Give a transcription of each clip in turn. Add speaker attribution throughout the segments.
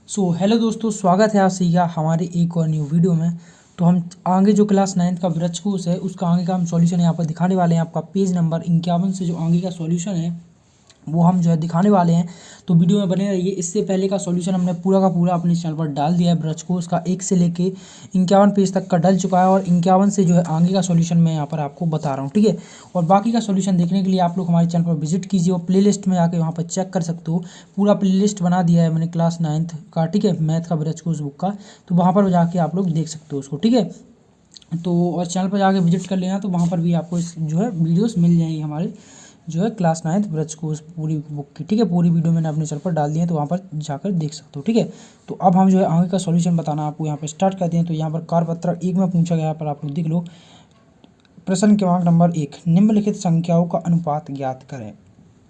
Speaker 1: Hello दोस्तों, स्वागत है आप सभी का हमारे एक और न्यू वीडियो में। तो हम आगे जो क्लास 9th का वृक्षकोश है उसका आगे का हम सॉल्यूशन यहाँ पर दिखाने वाले हैं। आपका पेज नंबर 51 से जो आगे का सॉल्यूशन है वो हम जो है दिखाने वाले हैं। तो वीडियो में बने रहिए। इससे पहले का सॉल्यूशन हमने पूरा का पूरा अपने चैनल पर डाल दिया है। वृक्षकोश का 1 से लेके 51 पेज तक का डल चुका है और 51 से जो है आगे का सॉल्यूशन मैं यहाँ पर आपको बता रहा हूँ, ठीक है। और बाकी का सॉल्यूशन देखने के लिए आप लोग हमारे चैनल पर विजिट कीजिए और प्लेलिस्ट में आके वहाँ पर चेक कर सकते हो। पूरा प्लेलिस्ट बना दिया है मैंने क्लास 9th का, ठीक है, मैथ का वृक्षकोश बुक का। तो वहाँ पर जाके आप लोग देख सकते हो उसको, ठीक है। तो और चैनल पर जाके विजिट कर लेना, तो वहाँ पर भी आपको जो है वीडियोस मिल जाएंगी हमारे जो है क्लास 9th वृक्षकोश पूरी बुक की, ठीक है। पूरी वीडियो मैंने अपने चैनल पर डाल दी है, तो वहाँ पर जाकर देख सकते हो, ठीक है। तो अब हम जो है आगे का सॉल्यूशन बताना आपको यहाँ पर स्टार्ट करते हैं। तो यहाँ पर कार्यपत्र 1 में पूछा गया, पर आप लोग देख लो। प्रश्न क्रमांक नंबर 1, निम्नलिखित संख्याओं का अनुपात ज्ञात करें।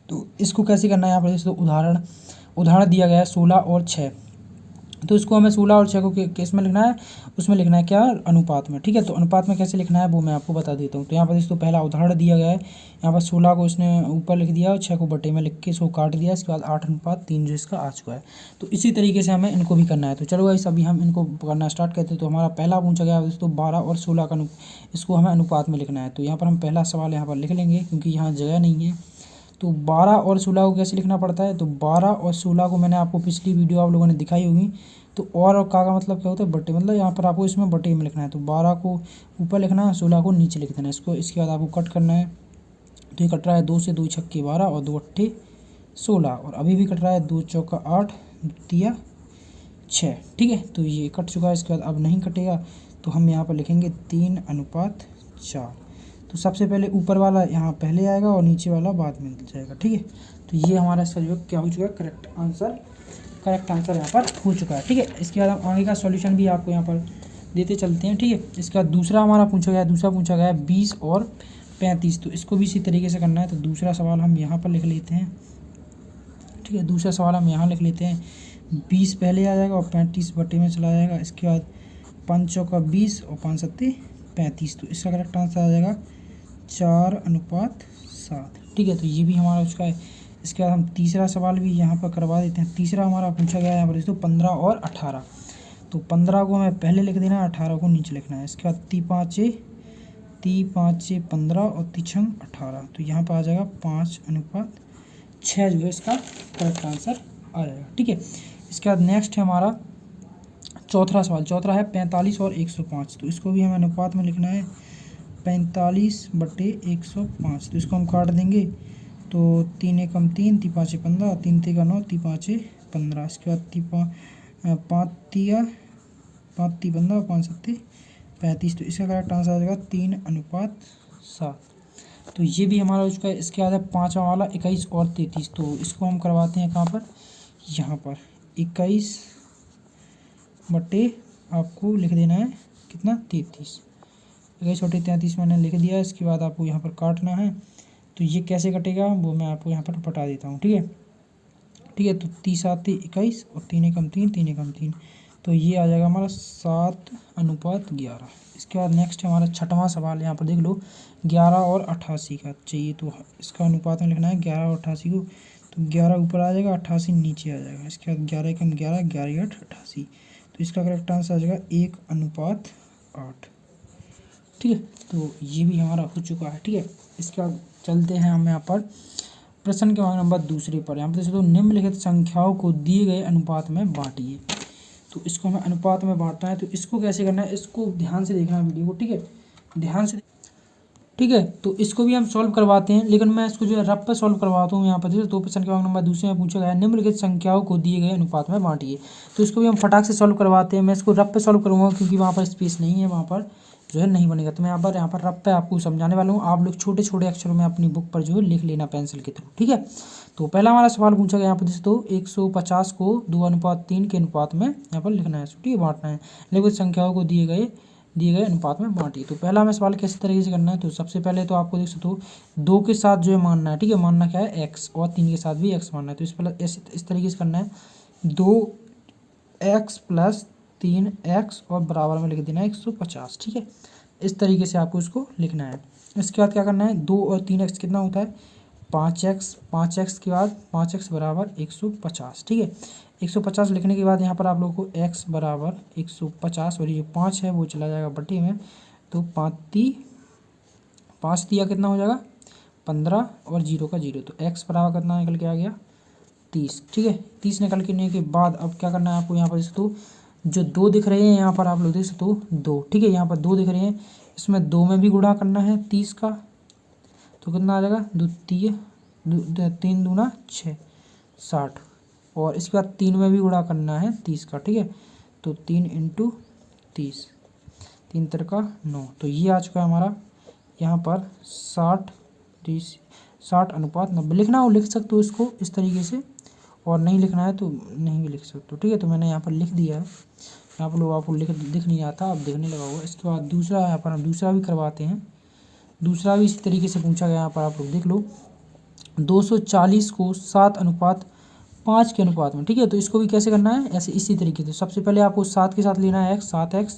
Speaker 1: तो इसको कैसे करना है, यहाँ पर जैसे उदाहरण दिया गया है 16 और 6। तो इसको हमें 16 और 6 को किस में लिखना है, उसमें लिखना है क्या, अनुपात में, ठीक है। तो अनुपात में कैसे लिखना है वो मैं आपको बता देता हूँ। तो यहाँ पर इसको पहला उदाहरण दिया गया है। यहाँ पर 16 को इसने ऊपर लिख दिया और 6 को बटे में लिख के इसको काट दिया। इसके बाद 8:3 जो इसका आ चुका है। तो इसी तरीके से हमें इनको भी करना है। तो चलो गाइस अभी हम इनको करना स्टार्ट करते हैं। तो हमारा पहला पूछा गया है दोस्तों 12 और 16 का इसको हमें अनुपात में लिखना है। तो यहाँ पर हम पहला सवाल यहाँ पर लिख लेंगे क्योंकि यहाँ जगह नहीं है। तो 12 और 16 को कैसे लिखना पड़ता है, तो 12 और 16 को मैंने आपको पिछली वीडियो आप लोगों ने दिखाई होगी। तो और का मतलब क्या होता है, बटे, मतलब यहाँ पर आपको इसमें बटे में लिखना है। तो 12 को ऊपर लिखना है, 16 को नीचे लिख देना है इसको। इसके बाद आपको कट करना है। तो ये कट रहा है 2 से 2 छक्के 12 और 2 अट्ठे 16, और अभी भी कट रहा है 2 चौका 8 दिया 6, ठीक है। तो ये कट चुका है। इसके बाद अब नहीं कटेगा, तो हम यहाँ पर लिखेंगे 3:4। तो सबसे पहले ऊपर वाला यहाँ पहले आएगा और नीचे वाला बाद में जाएगा, ठीक है। तो ये हमारा इसका जो क्या हो चुका है, करेक्ट आंसर यहाँ पर हो चुका है, ठीक है। इसके बाद हम आगे का सॉल्यूशन भी आपको यहाँ पर देते चलते हैं, ठीक है। इसका दूसरा हमारा पूछा गया है 20 और 35। तो इसको भी इसी तरीके से करना है। तो दूसरा सवाल हम यहाँ पर लिख लेते हैं, ठीक है। दूसरा सवाल हम यहाँ लिख लेते हैं। 20 पहले आ जाएगा और 35 बटे में चला जाएगा। इसके बाद 5 चौका 20 और 5 सत्ते 35। तो इसका करेक्ट आंसर आ जाएगा 4:7, ठीक है। तो ये भी हमारा उसका है। इसके बाद हम तीसरा सवाल भी यहाँ पर करवा देते हैं। तीसरा हमारा पूछा गया है यहाँ पर दोस्तों 15 और 18। तो 15 को हमें पहले लिख देना है, 18 को नीचे लिखना है। इसके बाद 3×5 = 15 और 3×6 = 18। तो यहाँ पर आ जाएगा 5:6 जो है इसका करेक्ट आंसर आ जाएगा, ठीक है। इसके बाद नेक्स्ट है हमारा चौथा सवाल। चौथा है 45 और 105। तो इसको भी हमें अनुपात में लिखना है, 45/105। तो इसको हम काट देंगे। तो 3 एकम 3, 3 5 15, 3 3 9, 3 5 15। इसके बाद 5 3 15 और 5 7 35। तो इसका करेक्ट आंसर आ जाएगा 3:7। तो ये भी हमारा उसका। इसके बाद है पाँचवा वाला 21 और 33। तो इसको हम करवाते हैं कहाँ पर, यहाँ पर 21 बटे आपको लिख देना है कितना, 33। 21 बटे 33 मैंने लिख दिया। इसके बाद आपको यहाँ पर काटना है। तो ये कैसे कटेगा वो मैं आपको यहाँ पर बता देता हूँ, ठीक है। तो 30 7 21 और 3 एकम 3, 3 एकम 3। तो ये आ जाएगा हमारा 7:11। इसके बाद नेक्स्ट है हमारा छठवां सवाल। यहाँ पर देख लो 11 और 88 का चाहिए। तो इसका अनुपात में लिखना है 11 और 88 को। तो 11 ऊपर आ जाएगा, 88 नीचे आ जाएगा। इसके बाद 11 एकम 11, 11 8 88। तो इसका करेक्ट आंसर आ जाएगा 1:8, ठीक है। तो ये भी हमारा हो चुका है, ठीक है। इसके बाद चलते हैं हम यहाँ पर प्रश्न के नंबर दूसरे पर। यहाँ पर जैसे तो निम्नलिखित संख्याओं को दिए गए अनुपात में बांटिए। तो इसको हमें अनुपात में बांटना है। तो इसको कैसे करना है, इसको ध्यान से देखना है वीडियो को, ठीक है, ध्यान से, ठीक है। तो इसको भी हम सॉल्व करवाते हैं, लेकिन मैं इसको जो है रफ पे सॉल्व करवाता हूँ। यहाँ पर जैसे दो प्रश्न के नंबर दूसरे में पूछा गया है निम्नलिखित संख्याओं को दिए गए अनुपात में बांटिए। तो इसको भी हम फटाक से सॉल्व करवाते हैं। मैं इसको रफ पे सॉल्व करूँगा क्योंकि वहाँ पर स्पेस नहीं है, वहाँ पर जो है नहीं बनेगा। तो मैं यहाँ पर रफ पे आपको समझाने वाला हूँ। आप लोग छोटे छोटे अक्षरों में अपनी बुक पर जो है लिख लेना पेंसिल के थ्रू, ठीक है। तो पहला हमारा सवाल पूछा गया यहाँ पर जैसे तो 150 को 2:3 के अनुपात में यहाँ पर लिखना है, ठीक है, बांटना है। लेकिन संख्याओं को दिए गए अनुपात में बांटिए। तो पहला हमें सवाल किस तरीके से करना है। तो सबसे पहले तो आपको देख सकते हो 2 के साथ जो है मानना है, ठीक है। मानना क्या है, x, और 3 के साथ भी x मानना है। तो इस तरीके से करना है, 2x + 3x और बराबर में लिख देना है 150, ठीक है। इस तरीके से आपको इसको लिखना है। इसके बाद क्या करना है, 2 और 3x कितना होता है, 5x के बाद 5x बराबर 150। ठीक है, 150 लिखने के बाद यहाँ पर आप लोगों को x बराबर 150 और ये जो 5 है वो चला जाएगा बटे में, तो 5 दिया कितना हो जाएगा 15 और 0 का 0, तो x बराबर कितना निकल के आ गया 30। ठीक है, 30 निकल के बाद अब क्या करना है आपको, यहाँ पर तो जो 2 दिख रहे हैं यहाँ पर आप लोग देख सकते हो 2। ठीक है, यहाँ पर 2 दिख रहे हैं, इसमें 2 में भी गुणा करना है 30 का, तो कितना आ जाएगा 3 दूना 6 60, और इसके बाद 3 में भी गुणा करना है 30 का। ठीक है, तो 3 × 30, 3 तिरका 9, तो ये आ चुका है हमारा यहाँ पर 60:90 लिखना हो लिख सकते हो इसको इस तरीके से, और नहीं लिखना है तो नहीं भी लिख सकते हो। ठीक है, तो मैंने यहाँ पर लिख दिया है, यहाँ पर लोग आपको दिख नहीं आता, अब दिखने लगा हुआ। इसके बाद दूसरा यहाँ पर हम दूसरा भी करवाते हैं, दूसरा भी इसी तरीके से पूछा गया, यहाँ पर आप लोग देख लो 240 को 7:5 के अनुपात में। ठीक है, तो इसको भी कैसे करना है, ऐसे इसी तरीके से सबसे पहले आपको 7 के साथ लेना है 7x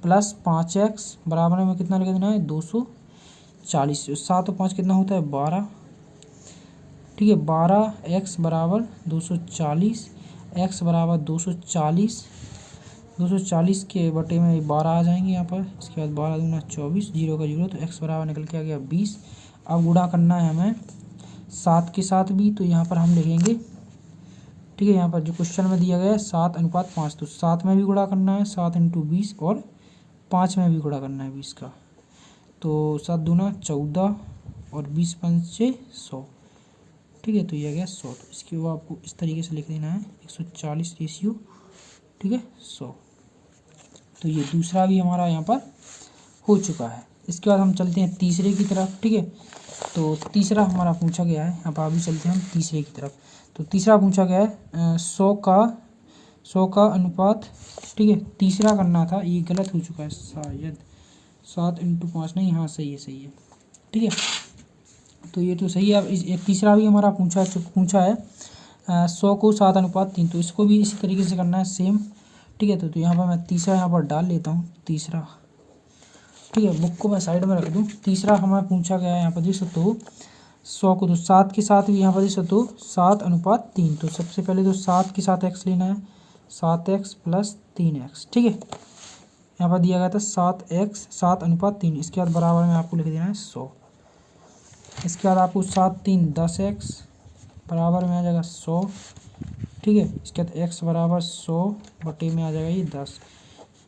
Speaker 1: प्लस 5x बराबर में कितना लिख देना है 240, 7 और 5 कितना होता है 12। ठीक है, 12x बराबर 240, x बराबर 240 के बटे में 12 आ जाएंगे यहाँ पर, इसके बाद 12 दूना 24, 0 का 0, तो x बराबर निकल के आ गया 20। अब गुणा करना है हमें 7 के साथ भी, तो यहाँ पर हम लिखेंगे, ठीक है, यहाँ पर जो क्वेश्चन में दिया गया है 7:5, तो 7 में भी गुणा करना है 7 × 20 और 5 में भी गुणा करना है 20 का, तो 7 दूना 14 और 20 पंचे 100। ठीक है, तो ये आ गया 100, तो इसके बाद आपको इस तरीके से लिख देना है 140 रेशियो, ठीक है 100। तो ये दूसरा भी हमारा यहाँ पर हो चुका है। इसके बाद हम चलते हैं तीसरे की तरफ। ठीक है, तो तीसरा हमारा पूछा गया है, अब अभी चलते हैं हम तीसरे की तरफ। तो तीसरा पूछा गया है 100 का अनुपात। ठीक है, तीसरा करना था, ये गलत हो चुका है शायद, 7 × 5 नहीं, हाँ सही है। ठीक है, तो ये तो सही है। अब तीसरा भी हमारा पूछा है 100 को 7:3, तो इसको भी इसी तरीके से करना है सेम। ठीक है, तो यहाँ पर मैं तीसरा यहाँ पर डाल लेता हूँ तीसरा। ठीक है, बुक को मैं साइड में रख दूँ। तीसरा हमें पूछा गया है यहाँ पर देख सकते हो 100 को, तो 7 के साथ भी यहाँ पर देख सकते हो 7:3, तो सबसे पहले तो 7 के साथ x लेना है 7x प्लस 3x। ठीक है, यहाँ पर दिया गया था 7x 7:3, इसके बाद बराबर में आपको लिख देना है 100। इसके बाद आपको 7 × 3 10x बराबर में आ जाएगा 100। ठीक है, इसके बाद x बराबर 100 बटे में आ जाएगा ये 10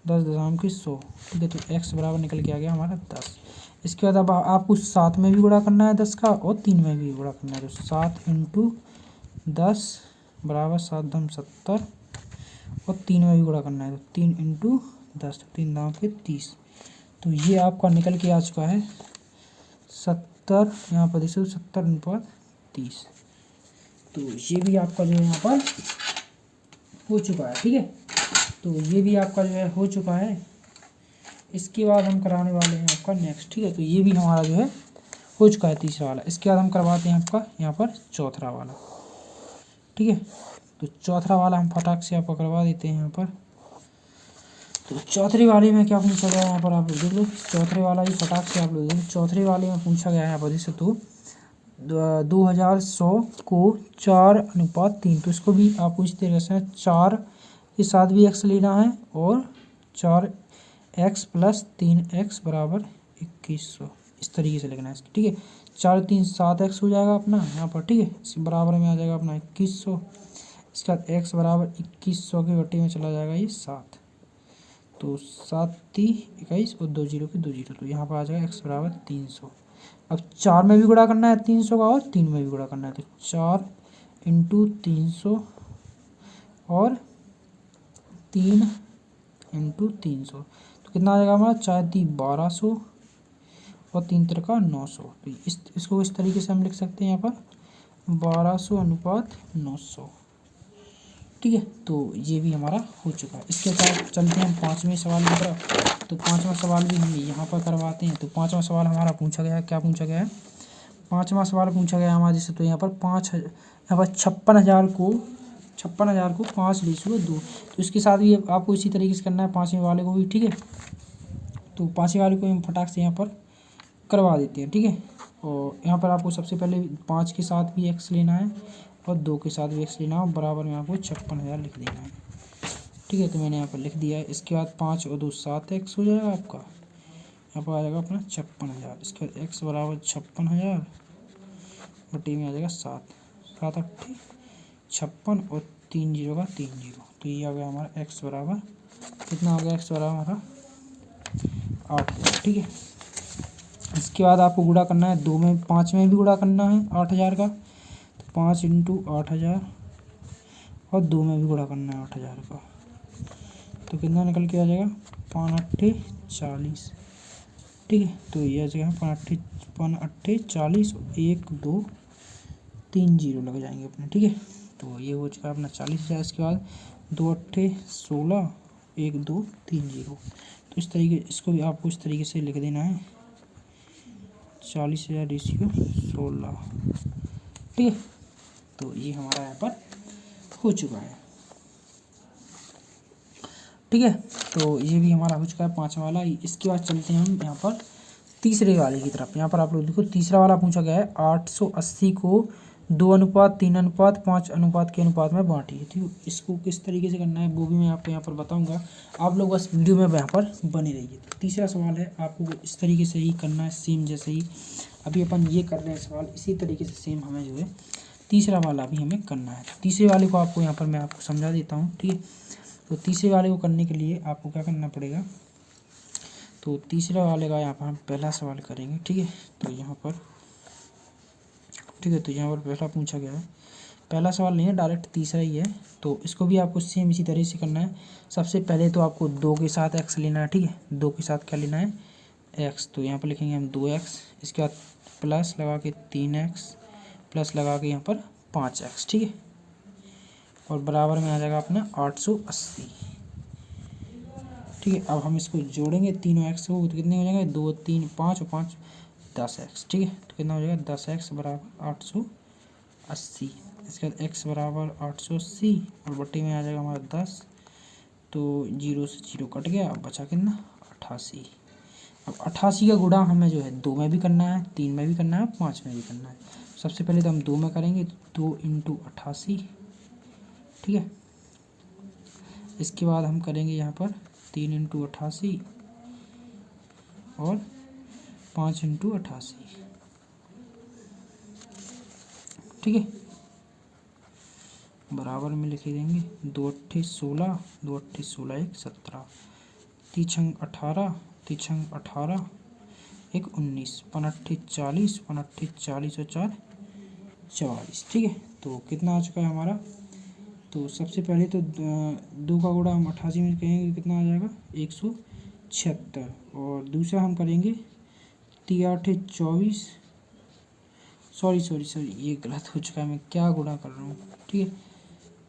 Speaker 1: 10 100। ठीक है, तो x बराबर निकल के आ गया हमारा 10। इसके बाद अब आपको 7 में भी गुणा करना है 10 का, और 3 में भी गुणा करना है, तो 7 × 10 बराबर 7×70, और 3 में भी गुणा करना है, तो 3 × 10, 3 दाम के 30। तो ये आपका निकल के आ चुका है 70, यहाँ पर देखो 70:30। तो ये भी आपका जो है यहाँ पर हो चुका है। ठीक है, तो ये भी आपका जो है हो चुका है। इसके बाद हम कराने वाले हैं आपका नेक्स्ट। ठीक है, तो ये भी हमारा जो है हो चुका है तीसरा वाला। इसके बाद हम करवाते हैं आपका यहाँ पर चौथा वाला। ठीक है, तो चौथा वाला हम फटाक से आपको करवा देते हैं यहाँ पर। तो चौथे वाले में क्या पूछा गया है यहाँ पर आप लोग देख लो, चौथे वाला ही फटाक से आप लोग देख लो। चौथे वाले में पूछा गया है यहाँ पर देख सकते हो 2100 को 4:3, तो इसको भी आपको इस तरीके से 4 के साथ भी x लेना है, और 4x प्लस 3x बराबर 2100, इस तरीके से लिखना है इसकी। ठीक है, 4 3 7x हो जाएगा अपना यहाँ पर। ठीक है, इस बराबर में आ जाएगा अपना 2100। इसके बाद x बराबर 2100 के बटे में चला जाएगा ये 7, तो 7 3 21 और 2 0 के 2 0, तो यहाँ पर आ जाएगा x बराबर 300। अब 4 में भी गुणा करना है 300 का, और 3 में भी गुणा करना है, तो 4 × 300 और 3 × 300, तो कितना आ जाएगा हमारा 4 3 1200 और 3 तिरका 900। तो इसको इस तरीके से हम लिख सकते हैं यहाँ पर 1200:900। ठीक है, तो ये भी हमारा हो चुका है। इसके बाद चलते हैं हम 5वें सवाल की तरफ। तो 5वां सवाल भी हम यहाँ पर करवाते हैं। तो 5वां सवाल हमारा पूछा गया है, क्या पूछा गया है 5वां सवाल पूछा गया हमारे जैसे, तो यहाँ पर 56,000 को 5:2, तो इसके साथ भी आपको इसी तरीके से करना है 5वें वाले को भी। ठीक है, तो 5वें वाले को हम फटाक से यहाँ पर करवा देते हैं। ठीक है, और यहाँ पर आपको सबसे पहले 5 के साथ भी x लेना है और 2 के साथ भी x लेना है और बराबर में आपको 56,000 लिख देना है। ठीक है, तो मैंने यहाँ पर लिख दिया है। इसके बाद 5 और 2 7x हो जाएगा आपका, यहाँ पर आ जाएगा अपना 56,000। इसके बाद x बराबर 56,000 बटे में आ जाएगा 7 7 8 56 और 3 जीरो का 3 जीरो, तो ये आ गया हमारा x बराबर कितना हो गया, x बराबर हमारा 8,000। ठीक है, इसके बाद आपको गुणा करना है 2 में 5 में भी गुणा करना है 8,000 का, तो 5 × 8,000 और 2 में भी गुणा करना है 8,000 का, तो कितना निकल के आ जाएगा 5 8 40। ठीक है, तो ये आ जाएगा 5 8 40, 1 2 3 जीरो लग जाएंगे अपने। ठीक है, तो ये हो चुका अपना 40,000। इसके बाद 2 8 16, 1 2 3 जीरो, तो इस तरीके इसको भी आपको इस तरीके से लिख देना है 40,000 रेशियो 16। ठीक है, तो ये हमारा यहाँ पर हो चुका है। ठीक है, तो ये भी हमारा हो चुका है 5वां वाला। इसके बाद चलते हैं हम यहाँ पर तीसरे वाले की तरफ। यहाँ पर आप लोग देखो तीसरा वाला पूछा गया है 880 को 2:3:5 अनुपात के अनुपात में बांटिए। तो इसको किस तरीके से करना है वो भी मैं आपको यहाँ पर बताऊँगा, आप लोग बस वीडियो में यहाँ पर बने रहिए। तो तीसरा सवाल है, आपको इस तरीके से ही करना है, सेम जैसे ही अभी अपन ये कर रहे हैं सवाल, इसी तरीके से सेम हमें जो है तीसरा वाला भी हमें करना है। तीसरे वाले को आपको यहाँ पर मैं आपको समझा देता हूँ। ठीक है, तो तीसरे वाले को करने के लिए आपको क्या करना पड़ेगा, तो तीसरे वाले का यहाँ पर हम पहला सवाल करेंगे। ठीक है, तो यहाँ पर ठीक है, तो यहाँ पर पहला पूछा गया है, पहला सवाल नहीं है डायरेक्ट तीसरा ही है। तो इसको भी आपको सेम इसी तरह से करना है। सबसे पहले तो आपको 2 के साथ x लेना है। ठीक है, 2 के साथ क्या लेना है x, तो यहाँ पर लिखेंगे हम 2x, इसके बाद प्लस लगा के 3x प्लस लगा के यहाँ पर 5x। ठीक है, और बराबर में आ जाएगा अपना 880। ठीक है, अब हम इसको जोड़ेंगे तीनों x को, तो कितने हो जाएंगे 2 3 5 और 5 10x। ठीक है, तो कितना हो जाएगा 10x बराबर 880। इसके बाद x बराबर 880 और बट्टे में आ जाएगा हमारा 10, तो 0 से 0 कट गया, अब बचा कितना 88। अब 88 का गुणा हमें जो है 2 में भी करना है, 3 में भी करना है, 5 में भी करना है। सबसे पहले तो हम 2 में करेंगे, 2 × 88। ठीक है, इसके बाद हम करेंगे यहाँ पर 3 × 88 और 5 × 88। ठीक है, बराबर में लिख देंगे 2 8 16, 2 8 16 1 17, 3 18, 3 18 1 19, 5 8 40, 5 8 40 और 4 44। ठीक है, तो कितना आ चुका है हमारा, तो सबसे पहले तो 2 का गुणा हम 88 में कहेंगे कितना आ जाएगा 176, और दूसरा हम करेंगे 3 8 24, सॉरी ये गलत हो चुका है, मैं क्या गुणा कर रहा हूँ। ठीक है,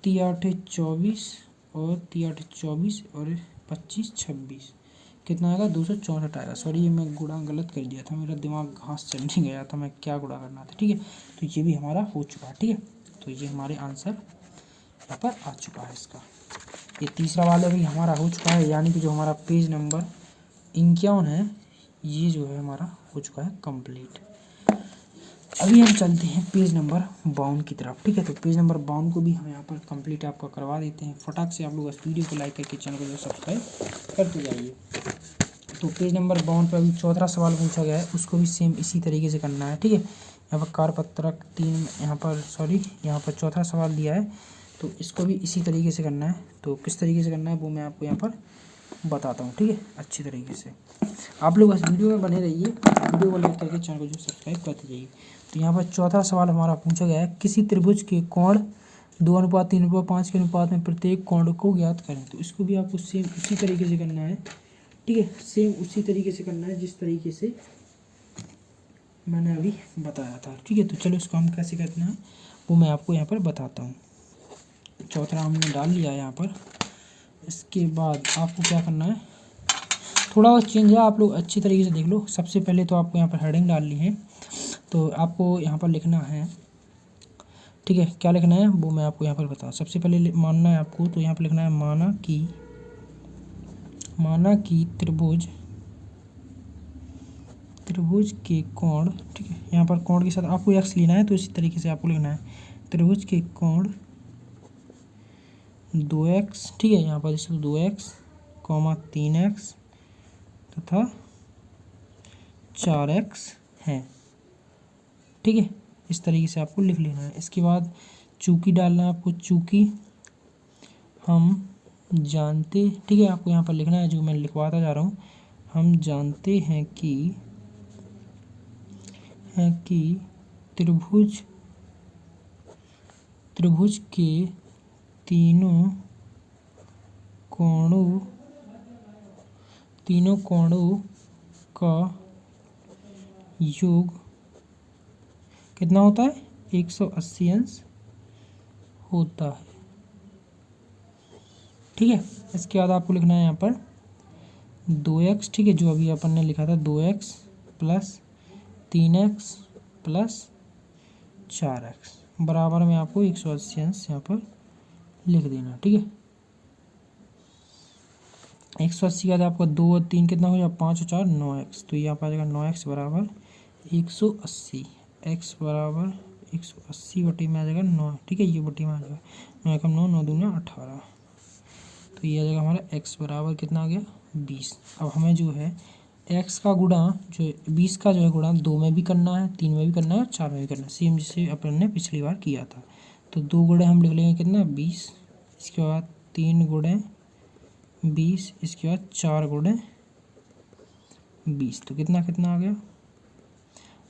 Speaker 1: 3 8 24 और 3 8 24 और 25 26, कितना आएगा 264 आएगा। सॉरी, ये मैं गुणा गलत कर दिया था, मेरा दिमाग घास चलने गया था, मैं क्या गुणा करना था। ठीक है, तो ये भी हमारा हो चुका है। ठीक है, तो ये हमारे आंसर यहाँ पर आ चुका है इसका। ये तीसरा वाला भी हमारा हो चुका है, यानी कि जो हमारा पेज नंबर 51 है ये जो है हमारा हो चुका है कंप्लीट। अभी हम चलते हैं पेज नंबर 52 की तरफ। ठीक है, तो पेज नंबर 52 को भी हम यहाँ पर कंप्लीट आपका करवा देते हैं। फटाक से आप लोग इस वीडियो को लाइक करके चैनल को सब्सक्राइब करते जाइए। तो पेज नंबर 52 पर अभी चौथा सवाल पूछा गया है, उसको भी सेम इसी तरीके से करना है। ठीक है, यहाँ पर कारपत्रक 3, यहाँ पर चौथा सवाल दिया है, तो इसको भी इसी तरीके से करना है। तो किस तरीके से करना है वो मैं आपको यहाँ पर बताता हूँ। ठीक है, अच्छी तरीके से आप लोग इस वीडियो में बने रहिए, वीडियो को लाइक करके चैनल को जो सब्सक्राइब करते जाइए। तो यहाँ पर चौथा सवाल हमारा पूछा गया है, किसी त्रिभुज के कोण 2:3:5 के अनुपात में प्रत्येक कोण को ज्ञात करें। तो इसको भी आपको सेम उसी तरीके से करना है। ठीक है, सेम उसी तरीके से करना है जिस तरीके से मैंने अभी बताया था। ठीक है, तो चलो इसको हम कैसे करना है वो मैं आपको यहाँ पर बताता हूँ। चौथा हमने डाल लिया है यहाँ पर। इसके बाद आपको क्या करना है, थोड़ा और चेंज है, आप लोग अच्छी तरीके से देख लो। सबसे पहले तो आपको यहाँ पर हेडिंग डालनी है, तो आपको यहाँ पर लिखना है। ठीक है, क्या लिखना है वो मैं आपको यहाँ पर बताऊँ। सबसे पहले मानना है आपको, तो यहाँ पर लिखना है माना कि त्रिभुज त्रिभुज के कोण, ठीक है, यहाँ पर कोण के साथ आपको एक्स लेना है तो इसी तरीके से आपको लिखना है त्रिभुज के कोण 2x, ठीक है, यहाँ पर जैसे 2x, 3x तथा 4x है, ठीक है। इस तरीके से आपको लिख लेना है। इसके बाद चूंकि डालना है आपको, चूंकि हम जानते, ठीक है, आपको यहाँ पर लिखना है जो मैं लिखवाता जा रहा हूँ, हम जानते हैं कि त्रिभुज के तीनों कोणों का योग कितना होता है, 180 अंश होता है, ठीक है। इसके बाद आपको लिखना है यहाँ पर 2x, ठीक है, जो अभी अपन ने लिखा था 2x plus 3x plus 4x बराबर में आपको 180 अंश यहाँ पर लिख देना, ठीक है। 180 का आपका 2 और 3 कितना हो जाएगा, 5 और 4 9x, तो यहाँ पर आ जाएगा 9x बराबर 180, x बराबर 180 बटे में आ जाएगा 9, ठीक है, ये बटे में आ जाएगा 9 कम 9, 9 दूना 18, तो ये आ जाएगा हमारा x बराबर कितना आ गया 20। अब हमें जो है x का गुणा जो 20 का जो है गुणा 2 में भी करना है, 3 में भी करना है और 4 में भी करना है, सेम जिसे अपन ने पिछली बार किया था। तो 2 गुणे हम लिख लेंगे कितना 20, इसके बाद 3 गुणे 20, इसके बाद 4 गुणे 20, तो कितना आ गया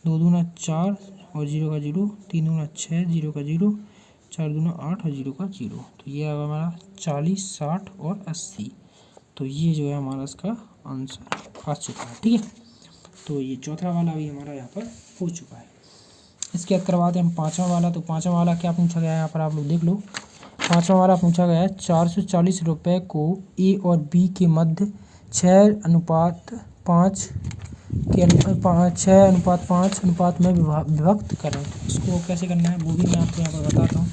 Speaker 1: 2 दूना 4 और 0 का 0, 3 दूना 6, 0 का 0, 4 दूना 8 और 0 का 0, तो ये आएगा हमारा 40, 60 और 80, तो ये जो है हमारा इसका आंसर आ चुका है, ठीक है। तो ये चौथा वाला भी हमारा यहाँ पर हो चुका है। इसके बाद करवाते हैं हम पाँचवा वाला। तो पाँचवा वाला क्या पूछा गया है यहाँ पर आप लोग देख लो। पाँचवा वाला पूछा गया है 440 रुपये को ए और बी के मध्य 6:5 के 6:5 में विभक्त करें। इसको कैसे करना है वो भी मैं आपको यहाँ पर बताता हूँ।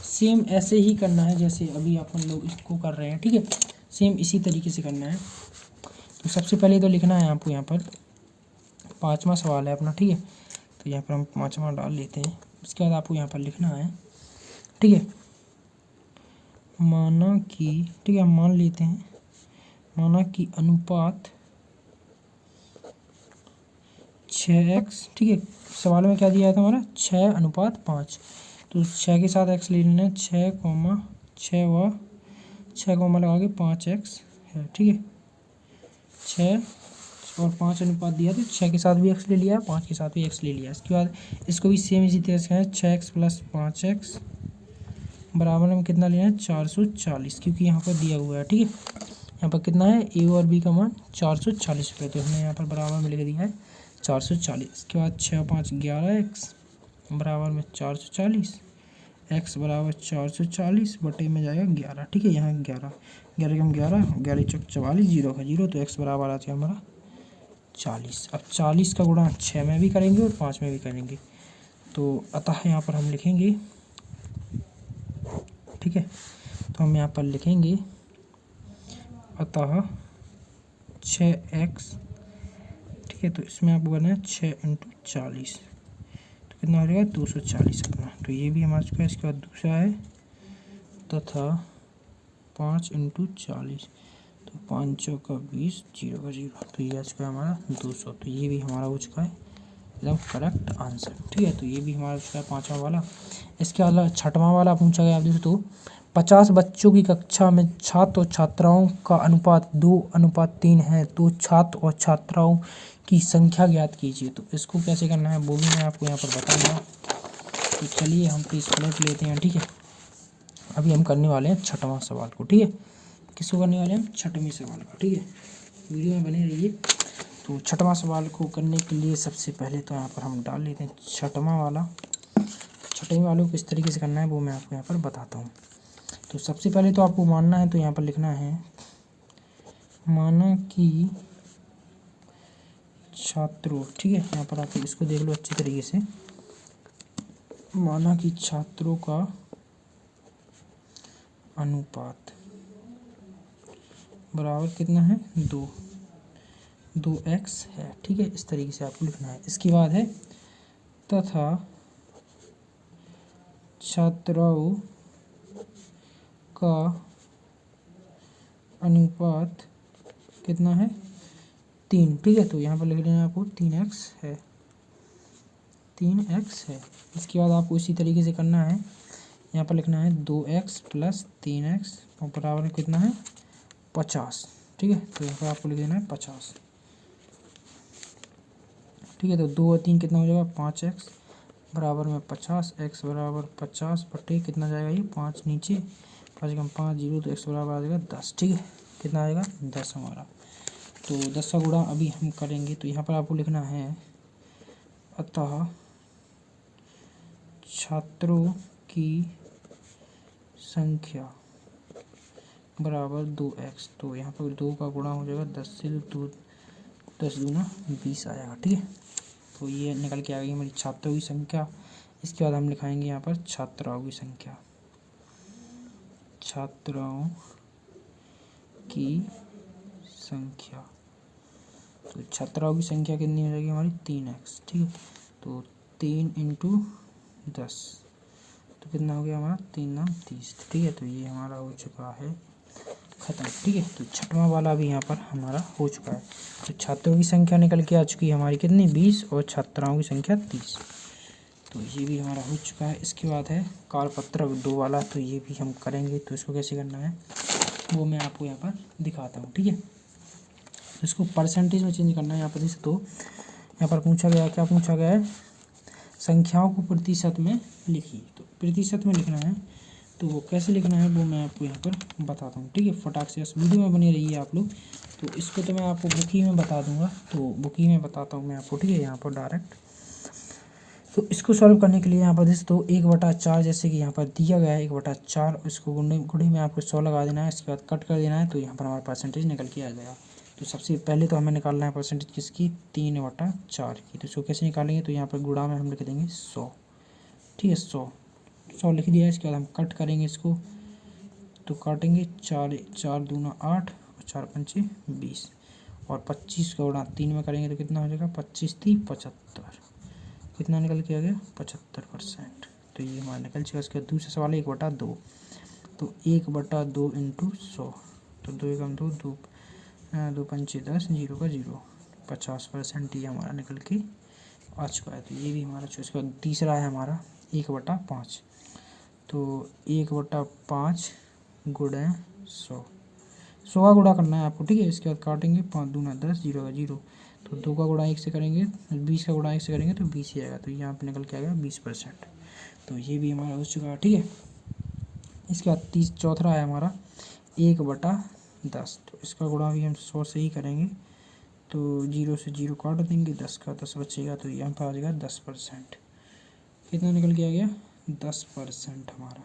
Speaker 1: सेम ऐसे ही करना है जैसे अभी अपन लोग इसको कर रहे हैं, ठीक है, सेम इसी तरीके से करना है। तो सबसे पहले तो लिखना है आपको यहाँ पर पाँचवा सवाल है अपना, ठीक है, तो यहाँ पर हम पाँचवा डाल लेते हैं। उसके बाद आपको यहाँ पर लिखना है, ठीक है, माना कि, ठीक है, हम मान लेते हैं माना कि अनुपात 6x, ठीक है, सवाल में क्या दिया था हमारा 6:5, तो 6 के साथ x ले लेना है, 6 व 6 लगा के 5x है, ठीक है, 6 और 5 अनुपात दिया तो 6 के साथ भी x ले लिया, 5 के साथ भी x ले लिया। इसके बाद इसको भी सेम इसी तरह से है 6x प्लस 5x बराबर में कितना लेना है 440, क्योंकि यहाँ पर दिया हुआ है, ठीक है, यहाँ पर कितना है a और b का मान 440 रुपये, तो हमने यहाँ पर बराबर में लिख दिया है 440। इसके बाद 6 और 5 11x बराबर में 440, x बराबर 440 बटे में जाएगा 11, ठीक है, यहाँ 11 कम 11 चौक 44, 0 का 0, तो x बराबर आता है हमारा 40। अब 40 का गुणा 6 में भी करेंगे और 5 में भी करेंगे, तो अतः यहाँ पर हम लिखेंगे, ठीक है, तो हम यहाँ पर लिखेंगे अतः 6x, ठीक है, तो इसमें आपको करना है 6 × 40, तो कितना हो जाएगा 240 अपना, तो ये भी हमारे चुका है। इसके बाद दूसरा है तथा 5 × 40, तो 5 चौका 20, 0 का 0, तो ये आ चुका है हमारा 200, तो ये भी हमारा हो चुका है एकदम करेक्ट आंसर, ठीक है, तो ये भी हमारा हो चुका है पाँचवा वाला। इसके अलावा छठवां वाला पूछा गया आप देखो, तो 50 बच्चों की कक्षा में छात्र और छात्राओं का अनुपात 2:3 है, तो छात्र और छात्राओं की संख्या ज्ञात कीजिए। तो इसको कैसे करना है वो भी मैं आपको यहाँ पर बताऊँगा, तो चलिए हम पेज पलट लेते हैं, ठीक है। अभी हम करने वाले हैं छठवां सवाल को, ठीक है, किसको करने वाले हैं हम छठवें सवाल को, ठीक है, वीडियो में बने रहिए। तो छठवां सवाल को करने के लिए सबसे पहले तो यहाँ पर हम डाल लेते हैं छठवां वाला। छठवें वालों को किस तरीके से करना है वो मैं आपको यहाँ पर बताता हूँ। तो सबसे पहले तो आपको मानना है, तो यहाँ पर लिखना है माना कि छात्रों, ठीक है, यहाँ पर आप इसको देख लो अच्छी तरीके से, माना कि छात्रों का अनुपात बराबर कितना है 2 2x है। ठीक है, इस तरीके से आपको लिखना है। इसके बाद है तथा छात्राओं का अनुपात कितना है 3। ठीक है, तो यहाँ पर लिख लेना आपको 3x है, 3x है। इसके बाद आपको इसी तरीके से करना है, यहाँ पर लिखना है 2x + 3x और बराबर में कितना है 50। ठीक है, तो यहाँ पर आपको लिख देना है 50। ठीक है, तो 2 और 3 कितना हो जाएगा 5x बराबर में 50, x बराबर 50 बटे कितना जाएगा ये 5 नीचे 5 कम 5 0, तो x बराबर आ जाएगा 10। ठीक है, कितना आएगा 10 हमारा। तो 10 का गुणा अभी हम करेंगे, तो यहाँ पर आपको लिखना है अतः छात्रों की संख्या बराबर 2x। तो यहाँ पर 2 का गुणा हो जाएगा 10 से, 2 10 दूना 20 आएगा। ठीक है, तो ये निकल के आ गई हमारी छात्रों की संख्या। इसके बाद हम लिखाएंगे यहाँ पर छात्राओं की संख्या, छात्राओं की संख्या। तो छात्राओं की संख्या कितनी हो जाएगी हमारी 3x। ठीक है, तो 3 × 10 तो कितना हो गया हमारा 3 9 30। ठीक है, तो ये हमारा हो चुका है ख़त्म। ठीक है, तो छठवां वाला भी यहाँ पर हमारा हो चुका है। तो छात्रों की संख्या निकल के आ चुकी है हमारी कितनी 20 और छात्राओं की संख्या 30। तो ये भी हमारा हो चुका है। इसके बाद है कालपत्रक 2 वाला, तो ये भी हम करेंगे। तो इसको कैसे करना है वो मैं आपको यहाँ पर दिखाता हूँ। ठीक है, तो इसको परसेंटेज में चेंज करना है यहाँ पर। जैसे तो यहाँ पर पूछा गया, क्या पूछा गया है, संख्याओं को प्रतिशत में लिखिए। तो प्रतिशत में लिखना है, तो वो कैसे लिखना है वो मैं आपको यहाँ पर बताता हूँ। ठीक है, फटाक से इस वीडियो में बने रहिए आप लोग। तो इसको तो मैं आपको बुक ही में बता दूंगा, तो बुक ही में बताता हूँ मैं आपको। ठीक है, यहाँ पर डायरेक्ट तो इसको सॉल्व करने के लिए यहाँ पर जैसे तो 1/4 जैसे कि यहाँ पर दिया गया है 1/4, इसको गुणे में आपको 100 लगा देना है। इसके बाद कट कर देना है, तो यहाँ पर हमारा परसेंटेज निकल के आ जाएगा। तो सबसे पहले तो हमें निकालना है परसेंटेज किसकी 3/4 की। तो इसको कैसे निकालेंगे, तो यहाँ पर गुणा में हम लिख देंगे 100। ठीक है, 100 लिख दिया है। इसके बाद हम कट करेंगे इसको, तो काटेंगे 4 दूना 8 और 4 पंचे 20 और 25 का गुणा 3 में करेंगे तो कितना हो जाएगा 25 × 3 = 75। कितना निकल के आ गया 75%। तो ये हमारा निकल चुका। इसके बाद दूसरा सवाल है 1/2। तो 1/2 × 100, तो 2 × 2 2 2 पंचे 10 0 का 0 50%। ये हमारा निकल के आ चुका है। तो ये भी हमारा चुका। इसके बाद तीसरा है हमारा 1/5। तो 1/5 गुणे 100, 100 का गुणा करना है आपको। ठीक है, इसके बाद काटेंगे 5 दूना 10 0 का 0, तो 2 का गुणा 1 से करेंगे, 20 का गुणा 1 से करेंगे तो 20 ही आएगा। तो यहाँ पे निकल के आ गया 20%। तो ये भी हमारा हो चुका है। ठीक है, इसके बाद चौथा है हमारा 1/10। तो इसका गुणा भी हम 100 से ही करेंगे, तो 0 से 0 काट देंगे, 10 का 10 बचेगा, तो यहाँ पर आ जाएगा 10%। कितना निकल के आ गया 10% हमारा।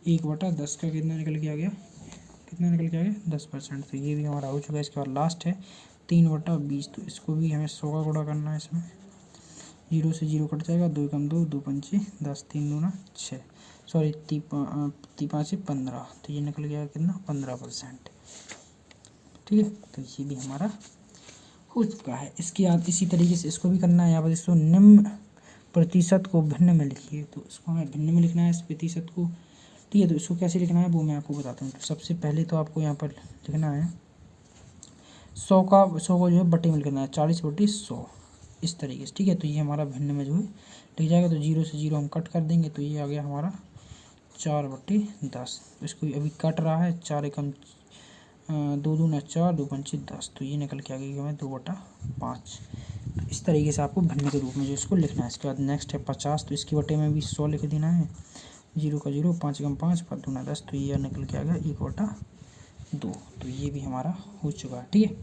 Speaker 1: 1/10 का कितना निकल के आ गया, कितना निकल के आ गया 10%। तो ये भी हमारा हो चुका है। इसके बाद लास्ट है 3/20। तो इसको भी हमें 100 का गुणा करना है। इसमें 0 से 0 कट जाएगा, 2 × 2 2 पंचे 10 3 दूना 6, सॉरी 3 5 15। तो ये निकल गया कितना 15%। ठीक है, तो ये भी हमारा हो चुका है। इसके बाद इसी तरीके से इसको भी करना है। यहाँ पर इसको निम्न प्रतिशत को भिन्न में लिखिए। तो इसको हमें भिन्न में लिखना है इस प्रतिशत को। ठीक है, तो इसको कैसे लिखना है वो मैं आपको बताता हूँ। तो सबसे पहले तो आपको यहाँ पर लिखना है 100 को जो है बटे में लिखना है 40/100 इस तरीके से। ठीक है, तो ये हमारा भिन्न में जो है लिख जाएगा। तो 0 से 0 हम कट कर देंगे, तो ये आ गया हमारा 4/10। इसको अभी कट रहा है, 4 एकम 2 दूना 4 2 पंचे 10। तो ये निकल के आ गई हमें 2/5। तो इस तरीके से आपको भिन्न के रूप में जो इसको लिखना है। इसके बाद नेक्स्ट है 50। तो इसकी बटे में भी 100 लिख देना है, 0 का 0 5 एकम 5 5 दूना 10। तो ये निकल के आ गया 1/2। तो ये भी हमारा हो चुका है। ठीक है,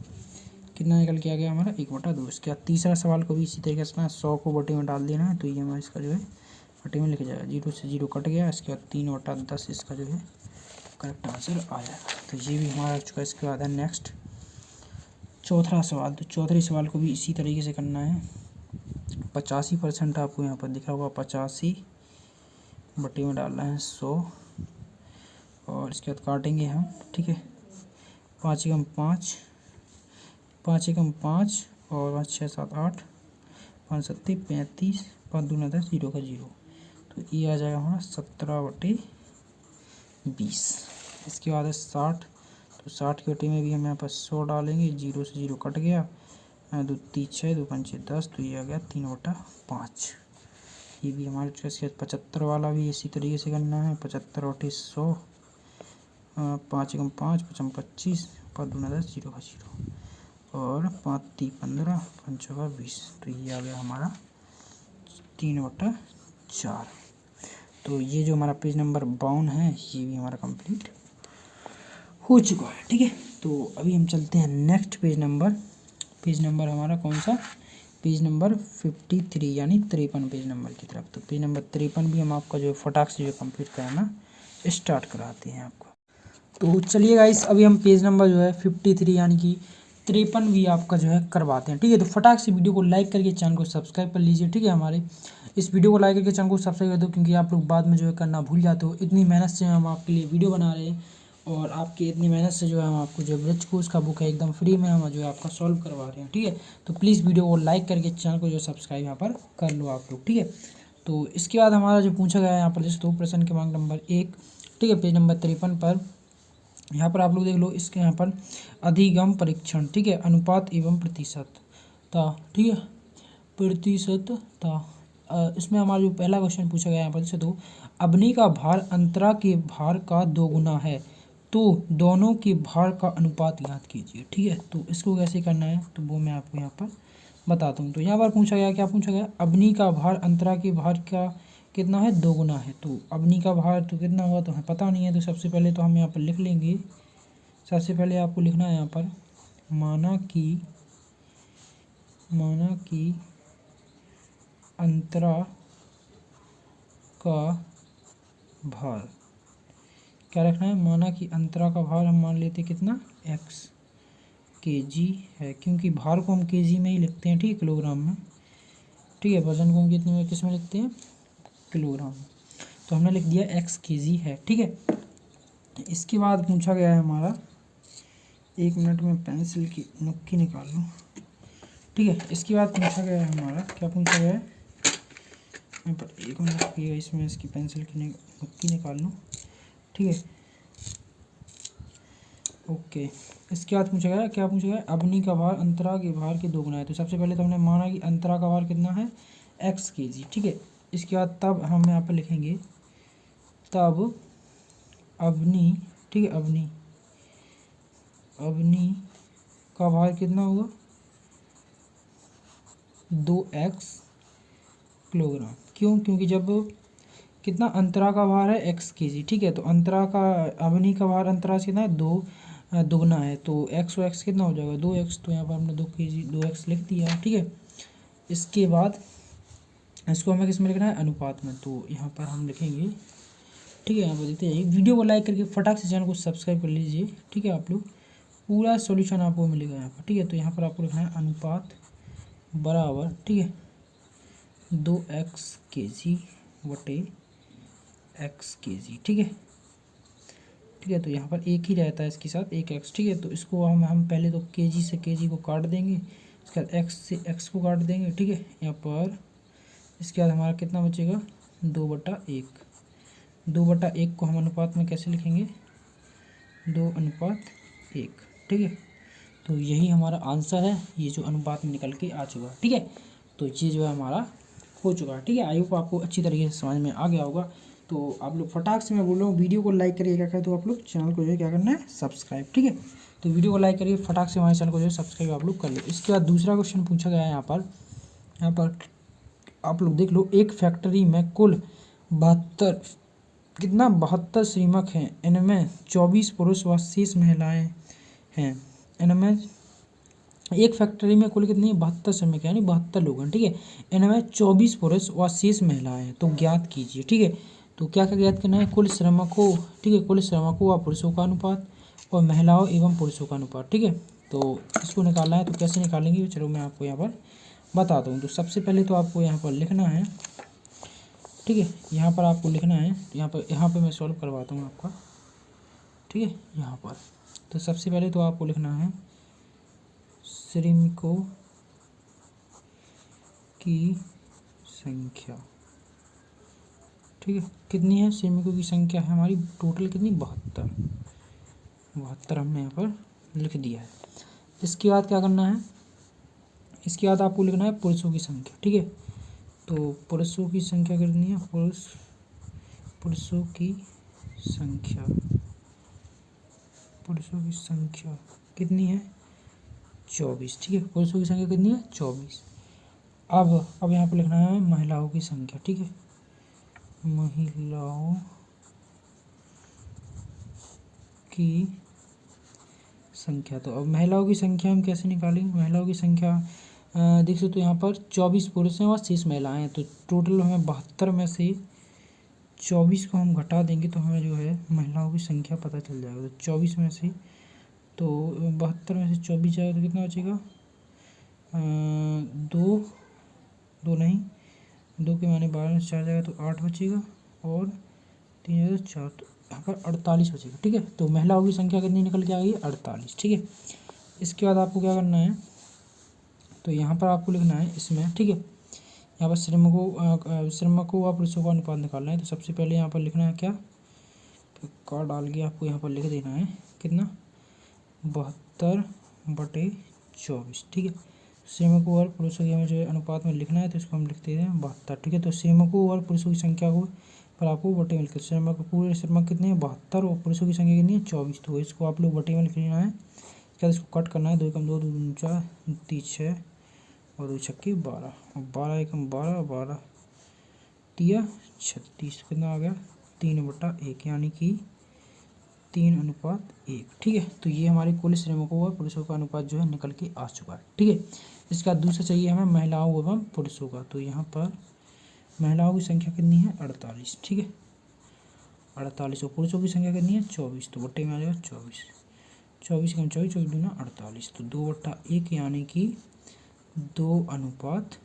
Speaker 1: कितना निकल के आ गया हमारा 1/2। इसके बाद तीसरा सवाल को भी इसी तरीके से 100 को बटे में डाल देना है। तो ये हमारा इसका जो है बटे में लिखा जाएगा, 0 से 0 कट गया। इसके बाद 3/10 इसका जो है करेक्ट आंसर आ जाएगा। तो ये भी हमारा हो चुका है। इसके बाद है नेक्स्ट चौथा सवाल। तो चौथे सवाल को भी इसी तरीके से करना है। 85% आपको यहाँ पर दिखा होगा, 85 बटे में डालना है 100 और इसके बाद काटेंगे हम। ठीक है, 5 एकम 5 5 एकम 5 और 5 6 7 8, 5 सत्ते 35, 5 दूना 10, 0 का 0। तो ये आ जाएगा हमारा 17/20। इसके बाद है 60, तो 60 के बटे में भी हम यहाँ पर 100 डालेंगे, 0 से 0 कट गया, 2 3 6, 2 5 6 10, तो ये आ गया 3/5। ये भी हमारे चॉइस के 75 वाला भी इसी तरीके से करना है, 75/100, 5 एकम 5, 5 25, 5 दूना 10, 0 का 0 और 5 3 15, 5 6 20। तो ये आ गया हमारा 3/4। तो ये जो हमारा पेज नंबर 52 है ये भी हमारा कंप्लीट हो चुका है। ठीक है, तो अभी हम चलते हैं नेक्स्ट पेज नंबर हमारा कौन सा, पेज नंबर 53 यानी 53 पेज नंबर की तरफ। तो पेज नंबर 53 भी हम आपका जो फटाक से जो कंप्लीट कराना स्टार्ट कराते हैं आपको। तो चलिए गाइस, अभी हम पेज नंबर जो है 53 यानी कि 53 भी आपका जो है करवाते हैं। ठीक है, तो फटाक से वीडियो को लाइक करके चैनल को सब्सक्राइब कर लीजिए। ठीक है, हमारे इस वीडियो को लाइक करके चैनल को सब्सक्राइब कर दो, क्योंकि आप लोग बाद में जो है करना भूल जाते हो। इतनी मेहनत से हम आपके लिए वीडियो बना रहे हैं और आपकी इतनी मेहनत से जो है हम आपको जो वृक्षकोश का बुक है एकदम फ्री में हम जो है आपका सॉल्व करवा रहे हैं। ठीक है, तो प्लीज़ वीडियो को लाइक करके चैनल को जो सब्सक्राइब यहाँ पर कर लो आप लोग। ठीक है, तो इसके बाद हमारा जो पूछा गया है यहाँ पर जैसे तो प्रश्न क्रमांक नंबर 1, ठीक है, पेज नंबर 53 पर यहाँ पर आप लोग देख लो, इसके यहाँ पर अधिगम परीक्षण, ठीक है, अनुपात एवं प्रतिशतता, ठीक है, प्रतिशतता। इसमें हमारा जो पहला क्वेश्चन पूछा गया है यहाँ पर जैसे तो अग्नि का भार अंतरा के भार का 2 गुना है, तो दोनों के भार का अनुपात ज्ञात कीजिए। ठीक है, तो इसको कैसे करना है तो वो मैं आपको यहाँ पर बताता हूँ। तो यहाँ पर पूछा गया, क्या पूछा गया, अग्नि का भार अंतरा के भार का कितना है, 2 गुना है। तो अग्नि का भार तो कितना होगा तो हमें पता नहीं है। तो सबसे पहले तो हम यहाँ पर लिख लेंगे, सबसे पहले आपको लिखना है यहाँ पर माना कि अंतरा का भार, क्या रखना है, माना कि अंतरा का भार हम मान लेते कितना, x kg है, क्योंकि भार को हम kg में ही लिखते हैं, ठीक है, किलोग्राम में। ठीक है, वजन को हम कितने में किस में लिखते हैं, किलोग्राम। तो हमने लिख दिया x kg है। ठीक है, इसके बाद पूछा गया है हमारा, 1 मिनट में पेंसिल की नुक्की निकाल लूँ। ठीक है, इसके बाद पूछा गया है हमारा, क्या पूछा गया है यहाँ पर, 1 मिनट लगेगा इसमें इसकी पेंसिल की नुक्की निकाल लूँ। ठीक है, ओके। इसके बाद पूछा गया, क्या पूछा गया, अग्नि का भार अंतरा के भार के 2 गुना है। तो सबसे पहले तो हमने माना कि अंतरा का भार कितना है, x kg। ठीक है, इसके बाद तब हम यहाँ पर लिखेंगे तब अग्नि, ठीक है, अग्नि का भार कितना होगा, 2x किलोग्राम। क्यों, क्योंकि जब कितना अंतरा का भार है x kg। ठीक है, तो अंतरा का अग्नि का भार अंतरा से कितना है, 2 दुगना है, तो x और x कितना हो जाएगा, 2x। तो यहाँ पर हमने 2 kg 2x लिख दिया। ठीक है, इसके बाद इसको हमें किस में लिखना है, अनुपात में। तो यहाँ पर हम लिखेंगे, ठीक है, यहाँ पर देखते हैं, वीडियो को लाइक करके फटाक से चैनल को सब्सक्राइब कर लीजिए। ठीक है, आप लोग पूरा सॉल्यूशन आपको मिलेगा यहाँ पर। ठीक है, तो यहाँ पर आपको लिखना है अनुपात बराबर, ठीक है, 2x kg बटे x kg। ठीक है, ठीक है, तो यहाँ पर एक ही रहता है इसके साथ, एक x। ठीक है, तो इसको हम पहले तो kg से kg को काट देंगे, इसके बाद x से x को काट देंगे। ठीक है, यहाँ पर इसके बाद हमारा कितना बचेगा, 2/1। 2/1 को हम अनुपात में कैसे लिखेंगे, 2:1। ठीक है, तो यही हमारा आंसर है, ये जो अनुपात में निकल के आ चुका है। ठीक है, तो ये जो है हमारा हो चुका है। ठीक है, आई होप आपको अच्छी तरीके से समझ में आ गया होगा। तो आप लोग फटाक से, मैं बोल रहा हूँ, वीडियो को लाइक करिए, क्या करें तो आप लोग चैनल को जो है क्या करना है, सब्सक्राइब। ठीक है, तो वीडियो को लाइक करिए, फटाक से हमारे चैनल को जो है सब्सक्राइब आप लोग कर लो। इसके बाद दूसरा क्वेश्चन पूछा गया है यहाँ पर आप लोग देख लो, एक फैक्ट्री में कुल 72 श्रमिक हैं, इनमें 24 पुरुष व 30 महिलाएं हैं। इनमें एक फैक्ट्री में कुल कितनी 72 श्रमिक यानी 72 लोग हैं। ठीक है, इनमें 24 पुरुष व 30 महिलाएं हैं, तो ज्ञात कीजिए। ठीक है, तो क्या क्या ज्ञात करना है, कुल श्रमिकों, ठीक है, कुल श्रमिकों व पुरुषों का अनुपात और महिलाओं एवं पुरुषों का अनुपात। ठीक है, तो इसको निकालना है, तो कैसे निकालेंगे, चलो मैं आपको यहाँ पर बताता हूँ। तो सबसे पहले तो आपको यहाँ पर लिखना है, ठीक है, यहाँ पर आपको लिखना है, यहाँ पर मैं सॉल्व करवाता हूँ आपका। ठीक है, यहाँ पर तो सबसे पहले तो आपको लिखना है श्रमिकों की संख्या, ठीक है, कितनी है श्रमिकों की संख्या है हमारी टोटल कितनी 72। 72 हमने यहाँ पर लिख दिया है। इसके बाद क्या करना है, इसके बाद आपको लिखना है पुरुषों की संख्या, ठीक है। तो पुरुषों की संख्या कितनी है, पुरुषों की संख्या, पुरुषों की संख्या कितनी है 24, ठीक है। पुरुषों की संख्या कितनी है 24। अब यहाँ पर लिखना है महिलाओं की संख्या, ठीक है। महिलाओं की संख्या, तो अब महिलाओं की संख्या हम कैसे निकालेंगे, महिलाओं की संख्या देख सकते हो यहाँ पर 24 पुरुष हैं और 30 महिलाएं हैं। तो टोटल हमें 72 में से 24 को हम घटा देंगे तो हमें जो है महिलाओं की संख्या पता चल जाएगा। तो 24 में से, तो 72 में से 24 जाएगा तो कितना बचेगा, दो नहीं, 2 के माने 12 में 4 जाएगा तो 8 बचेगा और 3 4, तो यहाँ पर 48 बचेगा, ठीक है। तो महिलाओं की संख्या कितनी निकल के आ गई 48, ठीक है। इसके बाद आपको क्या करना है, तो यहाँ पर आपको लिखना है इसमें, ठीक है। यहाँ पर श्रमिकों व पुरुषों का अनुपात निकालना है। तो सबसे पहले यहाँ पर लिखना है क्या, तो का डाल के आपको यहाँ पर लिख देना है कितना 72/24, ठीक है। श्रमिकों और पुरुषों की हमें जो है अनुपात में लिखना है तो इसको हम लिखते हैं 72, ठीक है। तो श्रमिकों और पुरुषों की संख्या को पर आपको बटे में लिखते हैं, पूरे श्रमिक कितने हैं 72 और पुरुषों की संख्या कितनी है 24। तो इसको आप लोग बटे में लिख लेना है। इसके बाद इसको कट करना है, 2 कम 2 2 दूनी 4 3 6 और 2 छक्के 12 और 12 एकम 12 12 तिया 36, कितना आ गया 3/1 यानी कि 3:1, ठीक है। तो ये हमारे कुल श्रमिकों और पुरुषों का अनुपात जो है निकल के आ चुका है, ठीक है। इसका दूसरा चाहिए हमें महिलाओं एवं पुरुषों का। तो यहाँ पर महिलाओं की संख्या कितनी है 48, ठीक है 48 और पुरुषों की संख्या कितनी है 24। तो बट्टे में आ जाएगा 24, 24 कम 24 24 दूना 48, तो 2/1 यानी कि 2:1।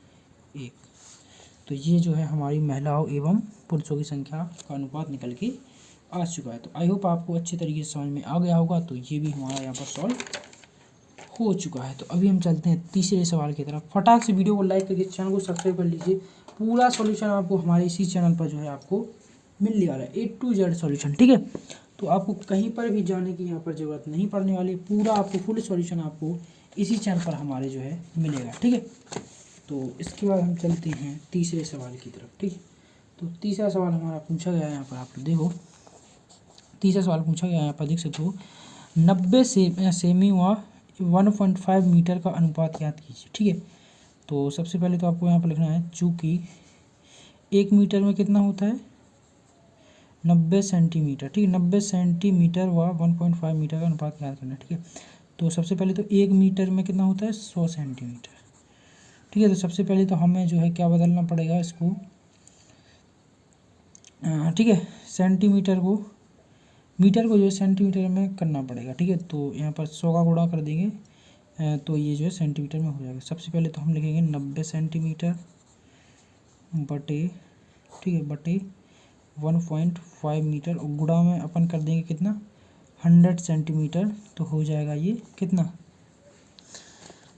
Speaker 1: तो ये जो है हमारी महिलाओं एवं पुरुषों की संख्या का अनुपात निकल के आ चुका है। तो आई होप आपको अच्छे तरीके से समझ में आ गया होगा। तो ये भी हमारा यहाँ पर सॉल्व हो चुका है। तो अभी हम चलते हैं तीसरे सवाल की तरफ। फटाक से वीडियो को लाइक करके चैनल को सब्सक्राइब कर लीजिए। पूरा सॉल्यूशन आपको हमारे इसी चैनल पर जो है आपको मिलने वाला है, A to Z सॉल्यूशन, ठीक है। तो आपको कहीं पर भी जाने की यहाँ पर ज़रूरत नहीं पड़ने वाली, पूरा आपको फुल सॉल्यूशन आपको इसी चैनल पर हमारे जो है मिलेगा, ठीक है। तो इसके बाद हम चलते हैं तीसरे सवाल की तरफ, ठीक है। तो तीसरा सवाल हमारा पूछा गया है यहाँ पर, आप देखो तीसरा सवाल पूछा गया है यहाँ पर, देख सकते हो 90 सेमी व 1.5 मीटर का अनुपात ज्ञात कीजिए, ठीक है। तो सबसे पहले तो आपको यहाँ पर लिखना है, चूँकि 1 मीटर में कितना होता है 90 सेंटीमीटर, ठीक है। 90 सेंटीमीटर व 1.5 मीटर का अनुपात ज्ञात करना है, ठीक है। तो सबसे पहले तो 1 मीटर में कितना होता है 100 सेंटीमीटर, ठीक है। तो सबसे पहले तो हमें जो है क्या बदलना पड़ेगा इसको, ठीक है, सेंटीमीटर को मीटर को जो है सेंटीमीटर में करना पड़ेगा, ठीक है। तो यहाँ पर 100 का गुणा कर देंगे तो ये जो है सेंटीमीटर में हो जाएगा। सबसे पहले तो हम लिखेंगे 90 सेंटीमीटर बटे, ठीक है, बटे 1.5 मीटर और गुणा में अपन कर देंगे कितना 100 सेंटीमीटर। तो हो जाएगा ये कितना,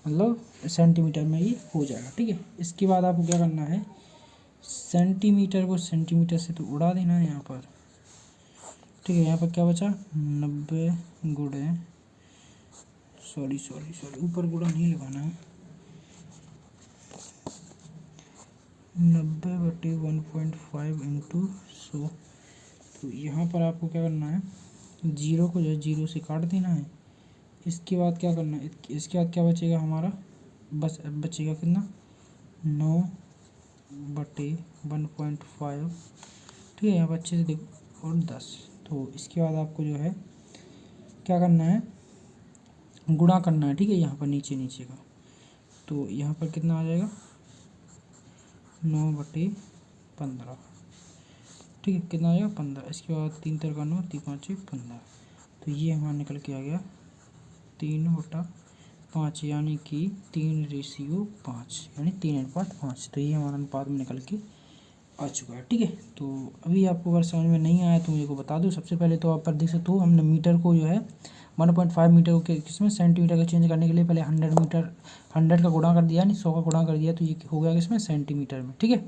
Speaker 1: मतलब सेंटीमीटर में ये हो जाएगा, ठीक है। इसके बाद आपको क्या करना है, सेंटीमीटर को सेंटीमीटर से तो उड़ा देना है यहाँ पर, ठीक है। यहाँ पर क्या बचा 90 गुणे, सॉरी ऊपर गुणा नहीं लगाना है, 90 बटे 1.5 इंटू 100। तो यहाँ पर आपको क्या करना है, जीरो को जो है जीरो से काट देना है। इसके बाद क्या करना है, इसके बाद क्या बचेगा हमारा, बस बचेगा कितना 9 बटे 1.5, ठीक है। यहाँ पर अच्छे से देखो और 10। तो इसके बाद आपको जो है क्या करना है, गुणा करना है, ठीक है, यहाँ पर नीचे का। तो यहाँ पर कितना आ जाएगा 9 बटे 15, ठीक है, कितना आ जाएगा 15। इसके बाद 3 3 का 9 3 5 15। तो ये हमारा निकल के आ गया 3/5 यानी कि 3:5 यानी 3:5। तो ये हमारा अनुपात में निकल के आ चुका है, ठीक है। तो अभी आपको अगर समझ में नहीं आया तो मुझे को बता दो। सबसे पहले तो आप पर देख सकते हो हमने मीटर को जो है 1.5 मीटर को किसमें सेंटीमीटर का चेंज करने के लिए पहले 100 का गुणा कर दिया, यानी 100 का गुणा कर दिया, तो ये हो गया किसमें सेंटीमीटर में। ठीक है,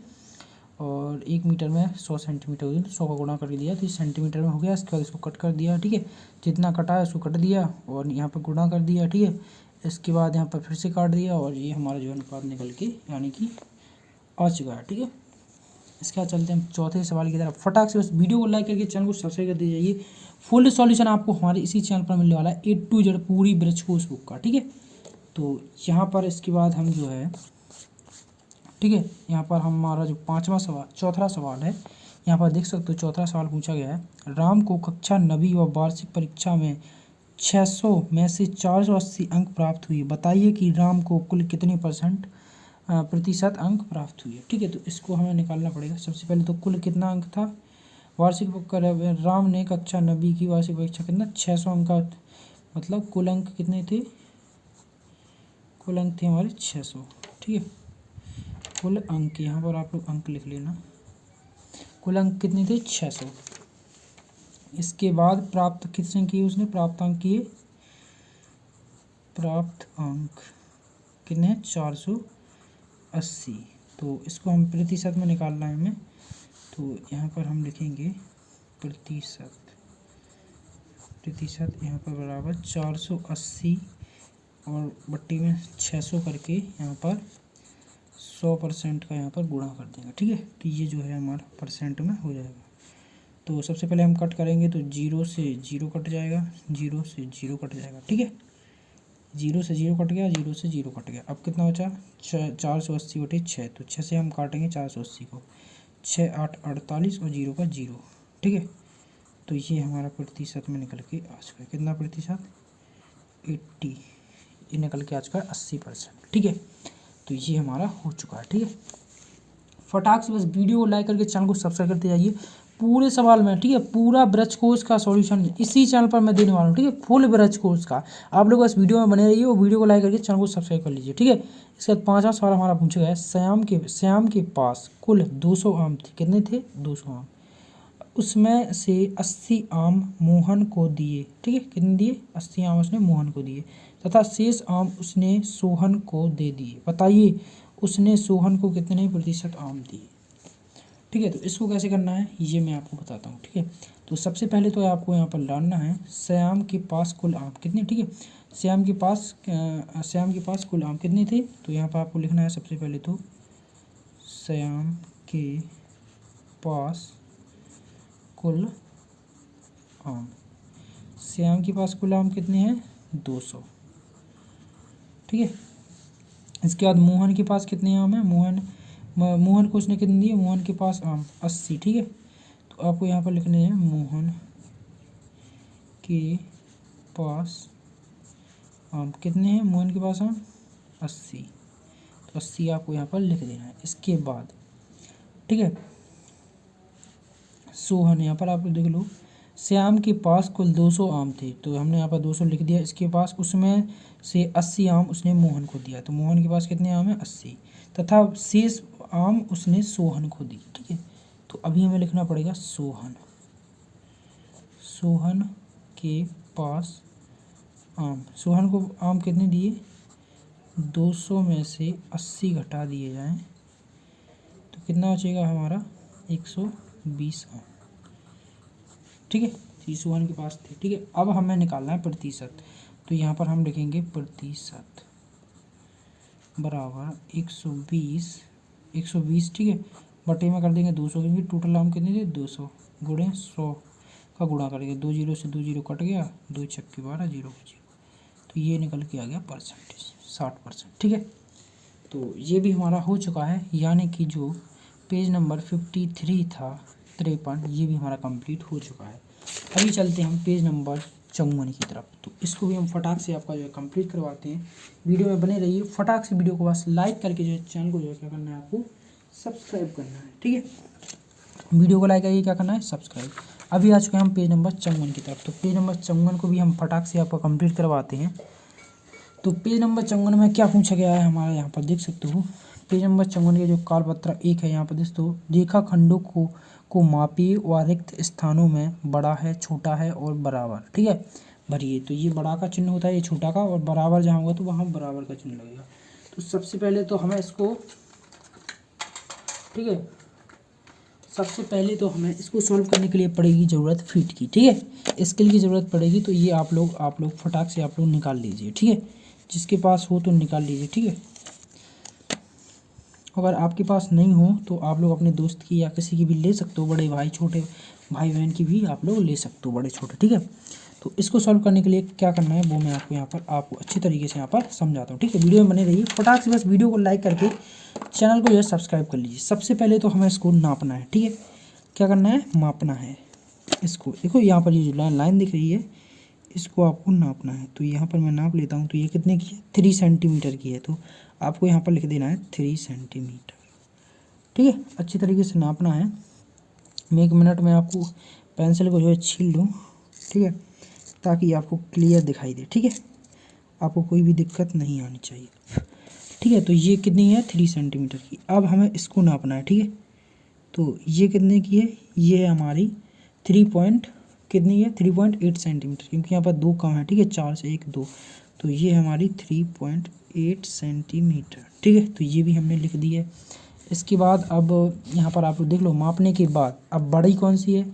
Speaker 1: और 1 मीटर में 100 सेंटीमीटर होगी, तो 100 का गुणा कर दिया तो ये सेंटीमीटर में हो गया। इसके बाद इसको कट कर दिया। ठीक है, जितना कटा है उसको कट दिया और यहाँ पर गुणा कर दिया। ठीक है, इसके बाद यहाँ पर फिर से काट दिया और ये हमारा जो अनुपात निकल के यानी कि आ चुका है। ठीक है, इसके बाद चलते हैं हम चौथे सवाल की तरफ। फटाक से बस वीडियो को लाइक करके चैनल को सब्सक्राइब कर दीजिए। फुल सॉल्यूशन आपको हमारे इसी चैनल पर मिलने वाला है, A to Z पूरी बृहस्पति बुक का। ठीक है, तो यहाँ पर इसके बाद हम जो है, ठीक है, यहाँ पर हमारा जो चौथा सवाल है, यहाँ पर देख सकते हो चौथा सवाल पूछा गया है। राम को कक्षा 9वीं व वार्षिक परीक्षा में 600 में से 480 अंक प्राप्त हुए। बताइए कि राम को कुल कितने प्रतिशत अंक प्राप्त हुए। ठीक है, तो इसको हमें निकालना पड़ेगा। सबसे पहले तो कुल कितना अंक था वार्षिक, राम ने कक्षा 9वीं की वार्षिक परीक्षा कितना 600 अंक का, मतलब कुल अंक कितने थे, कुल अंक थे हमारे 600। ठीक है, कुल अंक, यहाँ पर आप लोग अंक लिख लेना, कुल अंक कितने थे 600। इसके बाद प्राप्त कितने किए उसने, प्राप्त अंक किए, प्राप्त अंक कितने हैं 480। तो इसको हम प्रतिशत में निकालना है हमें, तो यहाँ पर हम लिखेंगे प्रतिशत यहाँ पर बराबर 480 और बट्टी में 600 करके यहाँ पर 100% का यहाँ पर गुणा कर देंगे। ठीक है, तो ये जो है हमारा परसेंट में हो जाएगा। तो सबसे पहले हम कट करेंगे तो 0 से 0 कट जाएगा, 0 से 0 कट जाएगा। ठीक है, 0 से 0 कट गया, 0 से 0 कट गया। अब कितना बचा 480/6, तो 6 से हम काटेंगे 480 को, 6 8 48 और 0 का 0। ठीक है, तो ये हमारा प्रतिशत में निकल के आ चुका है, कितना प्रतिशत 80, ये निकल के आ चुका है 80%। ठीक है, तो ये हमारा हो चुका है। ठीक है, फटाक से बस वीडियो को लाइक करके चैनल को सब्सक्राइब करते जाइए पूरे सवाल में। ठीक है, पूरा बृहस्पति का सॉल्यूशन इसी चैनल पर मैं देने वाला हूँ। ठीक है, फुल बृहस्पति का, आप लोग बस वीडियो में बने रहिए और वीडियो को लाइक करके चैनल को सब्सक्राइब कर लीजिए। ठीक है, इसके बाद पाँचवा सवाल हमारा पूछा गया है। श्याम के पास कुल 200 आम थे। कितने थे 200 आम, उसमें से 80 आम मोहन को दिए। ठीक है, कितने दिए 80 आम उसने मोहन को दिए तथा शेष आम उसने सोहन को दे दिए। बताइए उसने सोहन को कितने प्रतिशत आम दिए। ठीक है, तो इसको कैसे करना है ये मैं आपको बताता हूँ। ठीक है, तो सबसे पहले तो आपको यहाँ पर लाना है श्याम के पास कुल आम कितने। ठीक है, श्याम के पास कुल आम कितने थे, तो यहाँ पर आपको लिखना है सबसे पहले तो श्याम के पास कुल आम, श्याम के पास कुल आम कितने हैं 200। ठीक है, इसके बाद मोहन के पास कितने आम हैं, मोहन को उसने कितने दिए, मोहन के पास आम 80। ठीक है, तो आपको यहाँ पर लिखने हैं मोहन के पास आम कितने हैं, मोहन के पास आम 80, तो 80 आपको यहाँ पर लिख देना है। इसके बाद ठीक है, सोहन, यहाँ पर आप देख लो श्याम के पास कुल 200 आम थे, तो हमने यहाँ पर 200 लिख दिया। इसके पास उसमें से 80 आम उसने मोहन को दिया, तो मोहन के पास कितने आम हैं 80, तथा शेष आम उसने सोहन को दी। ठीक है, तो अभी हमें लिखना पड़ेगा सोहन के पास आम, सोहन को आम कितने दिए 200 में से 80 घटा दिए जाएं तो कितना बचेगा हमारा 120 आम। ठीक है, ये सोहन के पास थे। ठीक है, अब हमें निकालना है प्रतिशत, तो यहाँ पर हम लिखेंगे प्रतिशत बराबर 120। ठीक है, बटे में कर देंगे 200, क्योंकि टोटल आम कितने थे 200 गुणे 100 का गुणा करेंगे, 2 0 से 2 0 कट गया, 2 छक्के 12 0 0, तो ये निकल के आ गया परसेंटेज 60%। ठीक है, तो ये भी हमारा हो चुका है, यानी कि जो पेज नंबर 53 था 53, ये भी हमारा कंप्लीट हो चुका है। अभी चलते हैं हम पेज नंबर 54 की तरफ, तो इसको भी हम फटाक से आपका जो है कंप्लीट करवाते हैं। वीडियो में बने रहिए, फटाक से वीडियो को बस लाइक करके जो है चैनल को जो है क्या करना है आपको सब्सक्राइब करना है। ठीक है, वीडियो को लाइक करके क्या करना है सब्सक्राइब। अभी आ चुके हैं हम पेज नंबर 54 की तरफ, तो पेज नंबर 54 को भी हम फटाक से आपका कंप्लीट करवाते हैं। तो पेज नंबर 54 में क्या पूछा गया है हमारा, यहाँ पर देख सकते हो पेज नंबर 54 के जो कालपत्र 1 है, यहाँ पर दोस्तों रेखाखंडों को मापिए व रिक्त स्थानों में बड़ा है, छोटा है और बराबर। ठीक है, भरिए। तो ये बड़ा का चिन्ह होता है, ये छोटा का, और बराबर जहाँ होगा तो वहाँ बराबर का चिन्ह लगेगा। तो सबसे पहले तो हमें इसको, ठीक है, सबसे पहले तो हमें इसको सॉल्व करने के लिए पड़ेगी ज़रूरत फीट की, ठीक है, स्केल की ज़रूरत पड़ेगी। तो ये आप लोग फटाक से आप लोग निकाल लीजिए, ठीक है, जिसके पास हो तो निकाल लीजिए, ठीक है। अगर आपके पास नहीं हो तो आप लोग अपने दोस्त की या किसी की भी ले सकते हो, बड़े भाई छोटे भाई बहन की भी आप लोग ले सकते हो, बड़े छोटे, ठीक है। तो इसको सॉल्व करने के लिए क्या करना है वो मैं आपको अच्छी तरीके से यहाँ पर समझाता हूँ, ठीक है। वीडियो में बने रहिए, फटाक से बस वीडियो को लाइक करके चैनल को जो है सब्सक्राइब कर लीजिए। सबसे पहले तो हमें इसको नापना है, ठीक है। क्या करना है, मापना है इसको। देखो यहाँ पर ये जो लाइन दिख रही है इसको आपको नापना है। तो यहाँ पर मैं नाप लेता हूँ। तो ये कितने की है, 3 सेंटीमीटर की है। तो आपको यहाँ पर लिख देना है 3 सेंटीमीटर, ठीक है। अच्छी तरीके से नापना है। मैं 1 मिनट में आपको पेंसिल को जो है छील लूँ, ठीक है, ताकि आपको क्लियर दिखाई दे, ठीक है, आपको कोई भी दिक्कत नहीं आनी चाहिए, ठीक है। तो ये कितनी है, 3 सेंटीमीटर की। अब हमें इसको नापना है, ठीक है। तो ये कितने की है, ये है हमारी 3.8 सेंटीमीटर, क्योंकि यहाँ पर 2 कम है, ठीक है, 4 से 1 2। तो ये हमारी 3.8 सेंटीमीटर, ठीक है। तो ये भी हमने लिख दी है। इसके बाद अब यहाँ पर आप लोग देख लो, मापने के बाद अब बड़ी कौन सी है,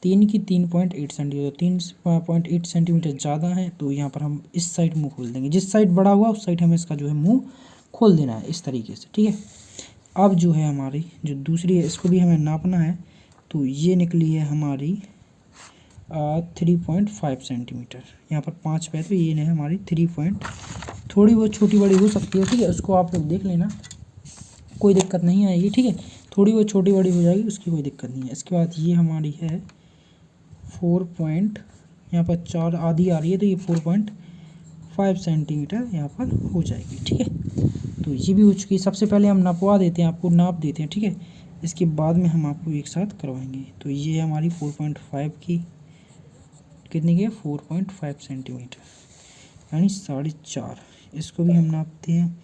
Speaker 1: 3 की 3.8 सेंटीमीटर, 3.8 सेंटीमीटर ज़्यादा है। तो यहाँ पर हम इस साइड मुँह खोल देंगे, जिस साइड बड़ा हुआ उस साइड हमें इसका जो है मुँह खोल देना है इस तरीके से, ठीक है। अब जो है हमारी जो दूसरी है इसको भी हमें नापना है। तो ये निकली है हमारी 3.5 सेंटीमीटर। यहाँ पर 5 पे, तो ये है हमारी 3 थोड़ी बहुत छोटी बड़ी हो सकती है, ठीक है, उसको आप लोग देख लेना, कोई दिक्कत नहीं आएगी, ठीक है। थोड़ी बहुत छोटी बड़ी हो जाएगी, उसकी कोई दिक्कत नहीं है। इसके बाद ये हमारी है 4 यहाँ पर 4 आधी आ रही है, तो ये 4.5 सेंटीमीटर यहाँ पर हो जाएगी, ठीक है। तो ये भी हो चुकी है। सबसे पहले हम नपवा देते हैं, आपको नाप देते हैं, ठीक है। इसके बाद में हम आपको एक साथ करवाएंगे। तो ये हमारी 4.5 की कितनी की है, 4.5 सेंटीमीटर, यानी 4.5। इसको भी हम नापते हैं।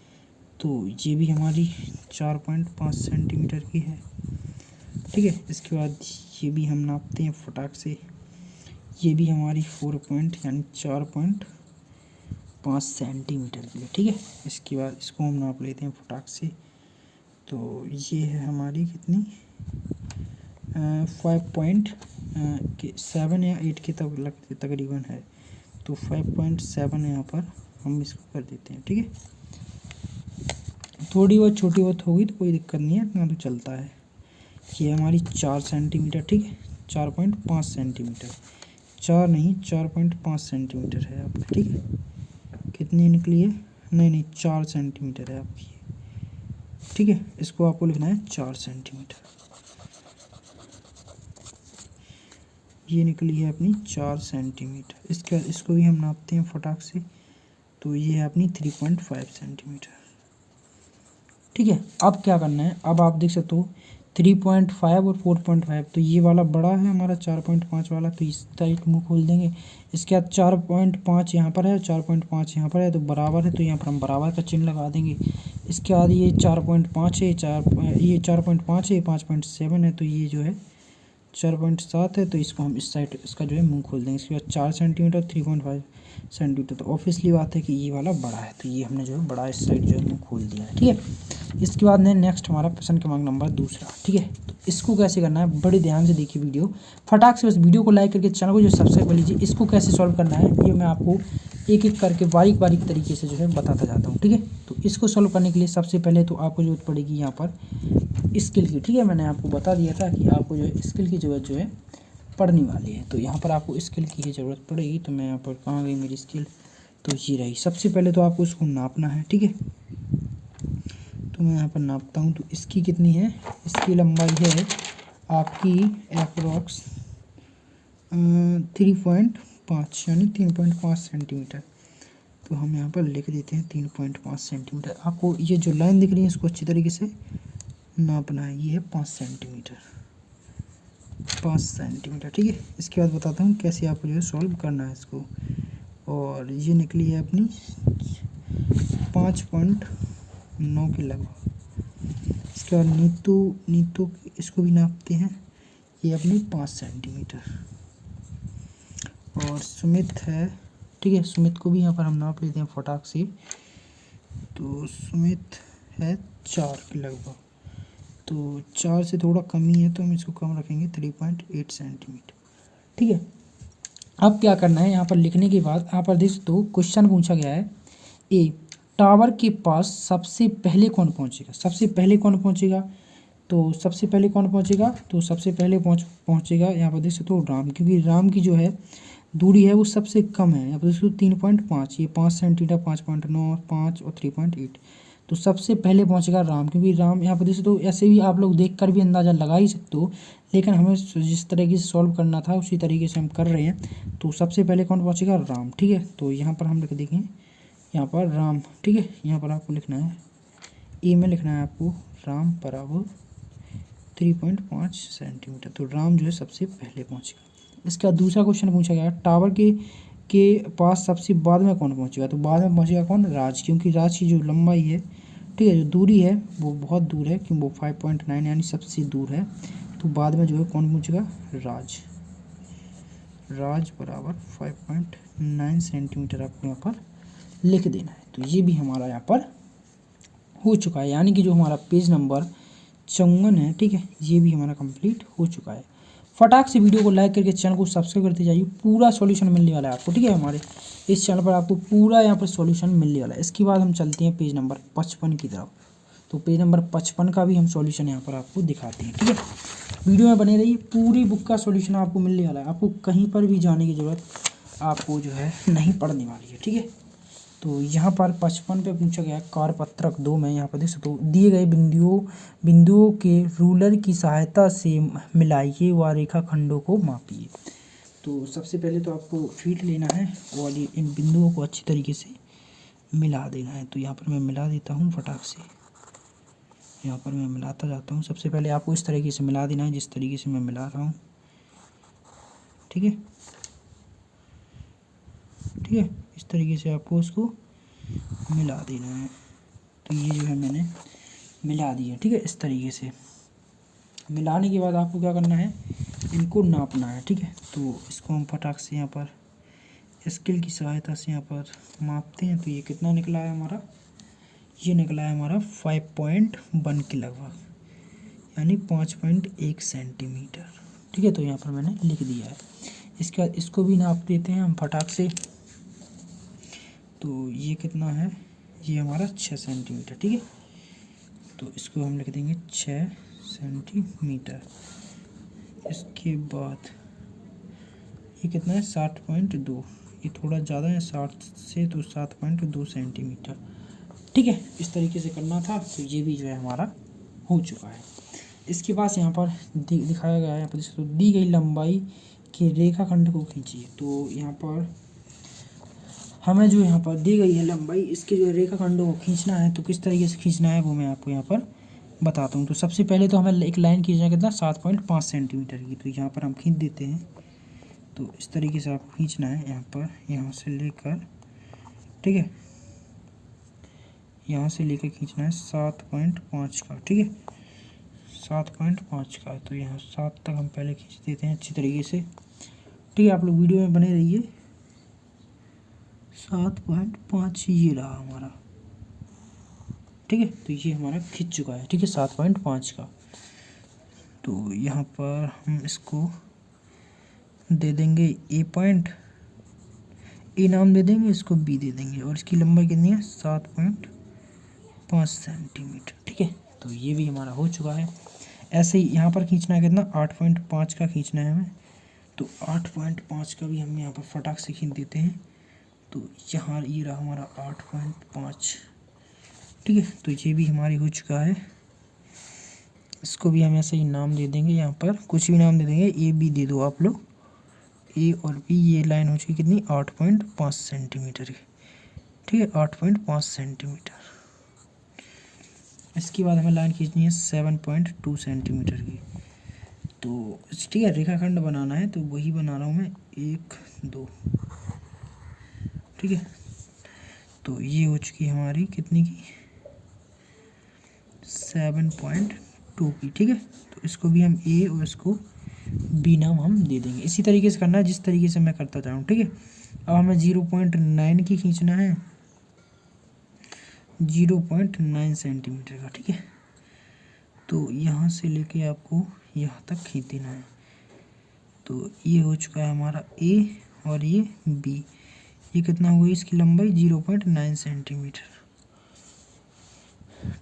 Speaker 1: तो ये भी हमारी 4.5 सेंटीमीटर की है, ठीक है। इसके बाद ये भी हम नापते हैं फटाक से। ये भी हमारी 4.5 सेंटीमीटर की है, ठीक है। इसके बाद इसको हम नाप लेते हैं फटाक से। तो ये है हमारी कितनी 5.7 या 8 के तकरीबन है। तो 5.7 यहाँ पर हम इसको कर देते हैं, ठीक है। थोड़ी बहुत छोटी बहुत होगी तो कोई दिक्कत नहीं है, इतना तो चलता है। ये हमारी 4 सेंटीमीटर, ठीक है, 4.5 सेंटीमीटर, 4 नहीं 4.5 सेंटीमीटर है आपका, ठीक है। कितनी निकली है, नहीं 4 सेंटीमीटर है आपकी, ठीक है। इसको आपको लिखना है 4 सेंटीमीटर। ये निकली है अपनी 4 सेंटीमीटर। इसको भी हम नापते हैं फटाक से। तो ये है अपनी 3.5 सेंटीमीटर, ठीक है। अब क्या करना है, अब आप देख सकते हो 3.5 और 4.5। तो ये वाला बड़ा है हमारा 4.5 वाला, तो इस साइड मुँह खोल देंगे। इसके बाद 4.5 यहाँ पर है, 4.5 यहाँ पर है, तो बराबर है, तो यहाँ पर हम बराबर का चिन्ह लगा देंगे। इसके बाद ये 4.5 है, ये 4.5 है, 5.7 है, तो ये जो है 4.7 है। तो इसको हम इस साइड इसका जो है मुँह खोल देंगे। इसके बाद 4 सेंटीमीटर, 3.5 सेंटीमीटर। तो ऑब्वियसली बात है कि ये वाला बड़ा है, तो ये हमने जो है बड़ा इस साइड जो है मुँह खोल दिया है, ठीक है। इसके बाद नेक्स्ट हमारा प्रश्न क्रमांक नंबर 2, ठीक है। तो इसको कैसे करना है, बड़े ध्यान से देखिए वीडियो, फटाक से बस वीडियो को लाइक करके चैनल को जो सब्सक्राइब कर लीजिए। इसको कैसे सॉल्व करना है ये मैं आपको एक एक करके बारीक बारीक तरीके से जो है बताता जाता हूँ, ठीक है। तो इसको सॉल्व करने के लिए सबसे पहले तो आपको जरूरत पड़ेगी यहाँ पर स्केल की, ठीक है। मैंने आपको बता दिया था कि आपको जो है स्केल की जरूरत जो है पड़ने वाली है। तो यहाँ पर आपको स्केल की ज़रूरत पड़ेगी। तो मैं यहाँ पर कहाँ गई मेरी स्केल, तो ये रही। सबसे पहले तो आपको इसको नापना है, ठीक है। तो मैं यहाँ पर नापता हूँ। तो इसकी कितनी है, इसकी लंबाई है आपकी अप्रॉक्स 3.5 यानी 3.5 सेंटीमीटर। तो हम यहाँ पर लिख देते हैं 3.5 सेंटीमीटर। आपको ये जो लाइन दिख रही है इसको अच्छी तरीके से नापना है। ये है 5 सेंटीमीटर, 5 सेंटीमीटर, ठीक है। इसके बाद बताता हूँ कैसे आपको जो है सॉल्व करना है इसको। और ये निकली है अपनी 5.9 के लगभग। इसके बाद नीतू इसको भी नापते हैं। ये अपनी 5 सेंटीमीटर। और सुमित है ठीक है। सुमित को भी यहाँ पर हम नाप लेते हैं फटाक से। तो सुमित है 4 के लगभग, तो 4 से थोड़ा कम ही है तो हम इसको कम रखेंगे 3.8 सेंटीमीटर, ठीक है। अब क्या करना है, यहाँ पर लिखने के बाद यहाँ पर देख तो क्वेश्चन पूछा गया है, ए टावर के पास सबसे पहले कौन पहुँचेगा। सबसे पहले कौन पहुँचेगा, तो सबसे पहले कौन पहुँचेगा, तो सबसे पहले पहुँचेगा यहाँ पर देख सकते हो राम, क्योंकि राम की जो है दूरी है वो सबसे कम है। यहाँ पर देख सकते हो 3.5, ये 5 सेंटीमीटर, 5.9, 5 और 3.8, तो सबसे पहले पहुँचेगा राम, क्योंकि राम यहाँ पर देख सकते हो। ऐसे भी आप लोग देख कर भी अंदाज़ा लगा ही सकते हो, लेकिन हमें जिस तरीके से सॉल्व करना था उसी तरीके से हम कर रहे हैं। तो सबसे पहले कौन पहुँचेगा, राम, ठीक है। तो यहाँ पर हम लिख देंगे यहाँ पर राम, ठीक है। यहाँ पर आपको लिखना है ए में लिखना है आपको राम बराबर 3.5 सेंटीमीटर, तो राम जो है सबसे पहले पहुँचेगा। इसका दूसरा क्वेश्चन पूछा गया, टावर के पास सबसे बाद में कौन पहुँचेगा, तो बाद में पहुँचेगा कौन, राज, क्योंकि राज की जो लंबाई है, ठीक है, जो दूरी है वो बहुत दूर है, क्योंकि वो 5.9 यानी सबसे दूर है। तो बाद में जो है कौन पहुँचेगा, राज। राज बराबर 5.9 सेंटीमीटर आपको यहाँ पर लिख देना है। तो ये भी हमारा यहाँ पर हो चुका है, यानी कि जो हमारा पेज नंबर 54 है, ठीक है, ये भी हमारा कंप्लीट हो चुका है। फटाक से वीडियो को लाइक करके चैनल को सब्सक्राइब करते जाइए, पूरा सॉल्यूशन मिलने वाला है आपको, ठीक है। हमारे इस चैनल पर आपको पूरा यहाँ पर सॉल्यूशन मिलने वाला है। इसके बाद हम चलते हैं पेज नंबर 55 की तरफ। तो पेज नंबर 55 का भी हम सॉल्यूशन यहाँ पर आपको दिखाते हैं, ठीक है। वीडियो में बने रहिए, पूरी बुक का सॉल्यूशन आपको मिलने वाला है, आपको कहीं पर भी जाने की ज़रूरत आपको जो है नहीं पड़ने वाली है, ठीक है। तो यहाँ पर 55 पे पूछा गया कार्यपत्रक 2 में, यहाँ पर देख सकते हो दिए गए बिंदुओं के रूलर की सहायता से मिलाइए व रेखाखंडों को मापिए। तो सबसे पहले तो आपको फीट लेना है और इन बिंदुओं को अच्छी तरीके से मिला देना है। तो यहाँ पर मैं मिला देता हूँ फटाक से, यहाँ पर मैं मिलाता जाता हूँ। सबसे पहले आपको इस तरीके से मिला देना है जिस तरीके से मैं मिला रहा हूँ, ठीक है, ठीक है। इस तरीके से आपको उसको मिला देना है। तो ये जो है मैंने मिला दिया, ठीक है। इस तरीके से मिलाने के बाद आपको क्या करना है, इनको नापना है, ठीक है। तो इसको हम फटाक से यहाँ पर स्केल की सहायता से यहाँ पर मापते हैं। तो ये कितना निकला है हमारा, ये निकला है हमारा 5.1 के लगभग, यानी 5.1 सेंटीमीटर, ठीक है। तो यहाँ पर मैंने लिख दिया है। इसके बाद इसको भी नाप देते हैं हम फटाक से। तो ये कितना है, ये हमारा 6 सेंटीमीटर, ठीक है। तो इसको हम लिख देंगे 6 सेंटीमीटर। इसके बाद ये कितना है 60.2, ये थोड़ा ज़्यादा है 60 से, तो 7.2 सेंटीमीटर, ठीक है। इस तरीके से करना था। तो ये भी जो है हमारा हो चुका है। इसके पास यहाँ पर दिखाया गया है, यहाँ पर तो दी गई लंबाई के रेखाखंड को खींचिए। तो यहाँ पर हमें जो यहाँ पर दी गई है लंबाई, इसके जो रेखाखंडों को खींचना है, तो किस तरीके से खींचना है वो मैं आपको यहाँ पर बताता हूँ। तो सबसे पहले तो हमें एक लाइन खींचना है कितना, 7.5 सेंटीमीटर की। तो यहाँ पर हम खींच देते हैं। तो इस तरीके से आपको खींचना है यहाँ पर, यहाँ से लेकर, ठीक है, यहाँ से लेकर खींचना है 7.5 का, ठीक है, 7.5 का। तो यहाँ 7 तक हम पहले खींच देते हैं अच्छी तरीके से, ठीक है। आप लोग वीडियो में बने रहिए। 7.5 ये रहा हमारा, ठीक है। तो ये हमारा खींच चुका है, ठीक है, 7.5 का। तो यहाँ पर हम इसको दे देंगे ए पॉइंट, ए नाम दे देंगे, इसको बी दे देंगे, और इसकी लंबाई कितनी है 7.5 सेंटीमीटर, ठीक है। तो ये भी हमारा हो चुका है। ऐसे ही यहाँ पर खींचना है कितना, 8.5 का खींचना है हमें। तो 8.5 का भी हम यहाँ पर फटाक से खींच देते हैं। तो यहाँ ये रहा हमारा 8.5, ठीक है। तो ये भी हमारी हो चुका है। इसको भी हम ऐसे ही नाम दे देंगे, यहाँ पर कुछ भी नाम दे देंगे, ए बी दे दो आप लोग, ए और बी। ये लाइन हो चुकी कितनी, 8.5 सेंटीमीटर की, ठीक है, 8.5 सेंटीमीटर। इसके बाद हमें लाइन खींचनी है 7.2 सेंटीमीटर की। तो ठीक है, रेखाखंड बनाना है, तो वही बना रहा हूँ मैं, 1 2, ठीक है। तो ये हो चुकी हमारी कितनी की, 7.2 की, ठीक है। तो इसको भी हम ए और इसको बी नाम हम दे देंगे। इसी तरीके से करना है जिस तरीके से मैं करता जा रहा हूँ, ठीक है। अब हमें 0.9 की खींचना है, 0.9 सेंटीमीटर का। ठीक है, तो यहाँ से लेके आपको यहाँ तक खींच देना है। तो ये हो चुका है हमारा ए और ये बी। ये कितना हुई इसकी लंबाई 0.9 सेंटीमीटर।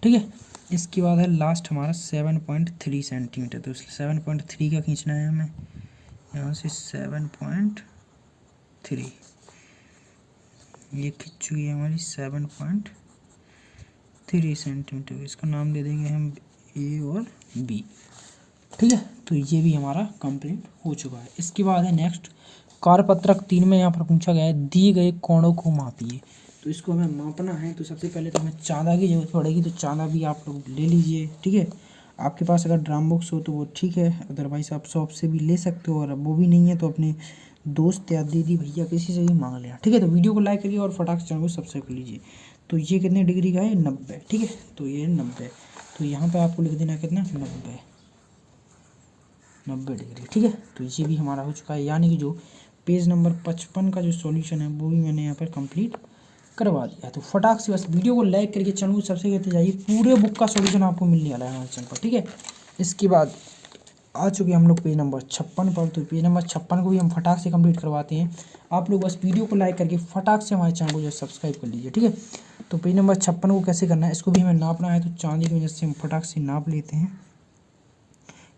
Speaker 1: ठीक है, इसके बाद है लास्ट हमारा 7.3 सेंटीमीटर। तो 7.3 का खींचना है हमें, यहाँ से 7.3 ये खींच चुकी है हमारी 7.3 सेंटीमीटर। इसका नाम दे देंगे हम ए और बी। ठीक है, तो ये भी हमारा कंप्लीट हो चुका है। इसके बाद है नेक्स्ट कार्यपत्रक 3 में यहाँ पर पूछा गया है दिए गए कोणों को मापिए। तो इसको हमें मापना है, तो सबसे पहले तो हमें चांदा की जरूरत पड़ेगी। तो चांदा भी आप लोग ले लीजिए। ठीक है, आपके पास अगर ड्राम बॉक्स हो तो वो ठीक है, अदरवाइज आप शॉप से भी ले सकते हो, और वो भी नहीं है तो अपने दोस्त या दीदी भैया किसी से भी मांग लिया। ठीक है, तो वीडियो को लाइक करिए और फटाक से चैनल को सब्सक्राइब कर लीजिए। तो ये कितने डिग्री का है? 90। ठीक है, तो ये 90। तो यहाँ पर आपको लिख देना कितना? 90 डिग्री। ठीक है, तो ये भी हमारा हो चुका है, यानी कि जो पेज नंबर 55 का जो सॉल्यूशन है वो भी मैंने यहाँ पर कंप्लीट करवा दिया है। तो फटाक से बस वीडियो को लाइक करके चैनल को सब्सक्राइब करते जाइए, पूरे बुक का सॉल्यूशन आपको मिलने वाला है हमारे चैनल पर। ठीक है, इसके बाद आ चुके हम लोग पेज नंबर 56 पर। तो पेज नंबर 56 को भी हम फटाक से कंप्लीट करवाते हैं। आप लोग बस वीडियो को लाइक करके फटाक से हमारे चैनल को जो सब्सक्राइब कर लीजिए। ठीक है, तो पेज नंबर 56 को कैसे करना है, इसको भी हमें नापना है। तो चांदी की वजह से हम फटाक से नाप लेते हैं।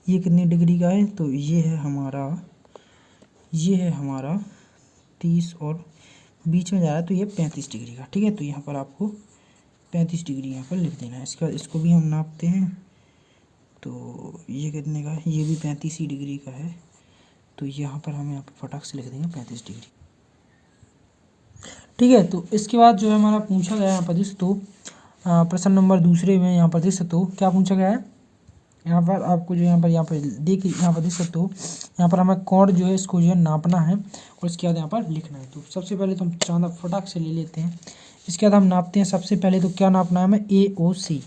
Speaker 1: ये कितनी डिग्री का है? तो ये है हमारा 30 और बीच में जा रहा है, तो ये 35 डिग्री का। ठीक है, तो यहाँ पर आपको 35 डिग्री यहाँ पर लिख देना है। इसके बाद इसको भी हम नापते हैं। तो ये कितने का है? ये भी 35 ही डिग्री का है। तो यहाँ पर हम यहाँ पर फटाक से लिख देंगे 35 डिग्री। ठीक है, तो इसके बाद जो है हमारा पूछा गया यहाँ पर देख सकते हो, प्रश्न नंबर दूसरे में यहाँ पर देख सकते हो क्या पूछा गया है। यहाँ पर आपको जो यहाँ पर देखिए, यहाँ पर देख सकते हो, यहाँ पर हमें कोण जो है इसको जो है नापना है और इसके बाद यहाँ पर लिखना है। तो सबसे पहले तो हम चांदा फटाक से ले लेते हैं। इसके बाद हम नापते हैं। सबसे पहले तो क्या नापना है हमें? AOC।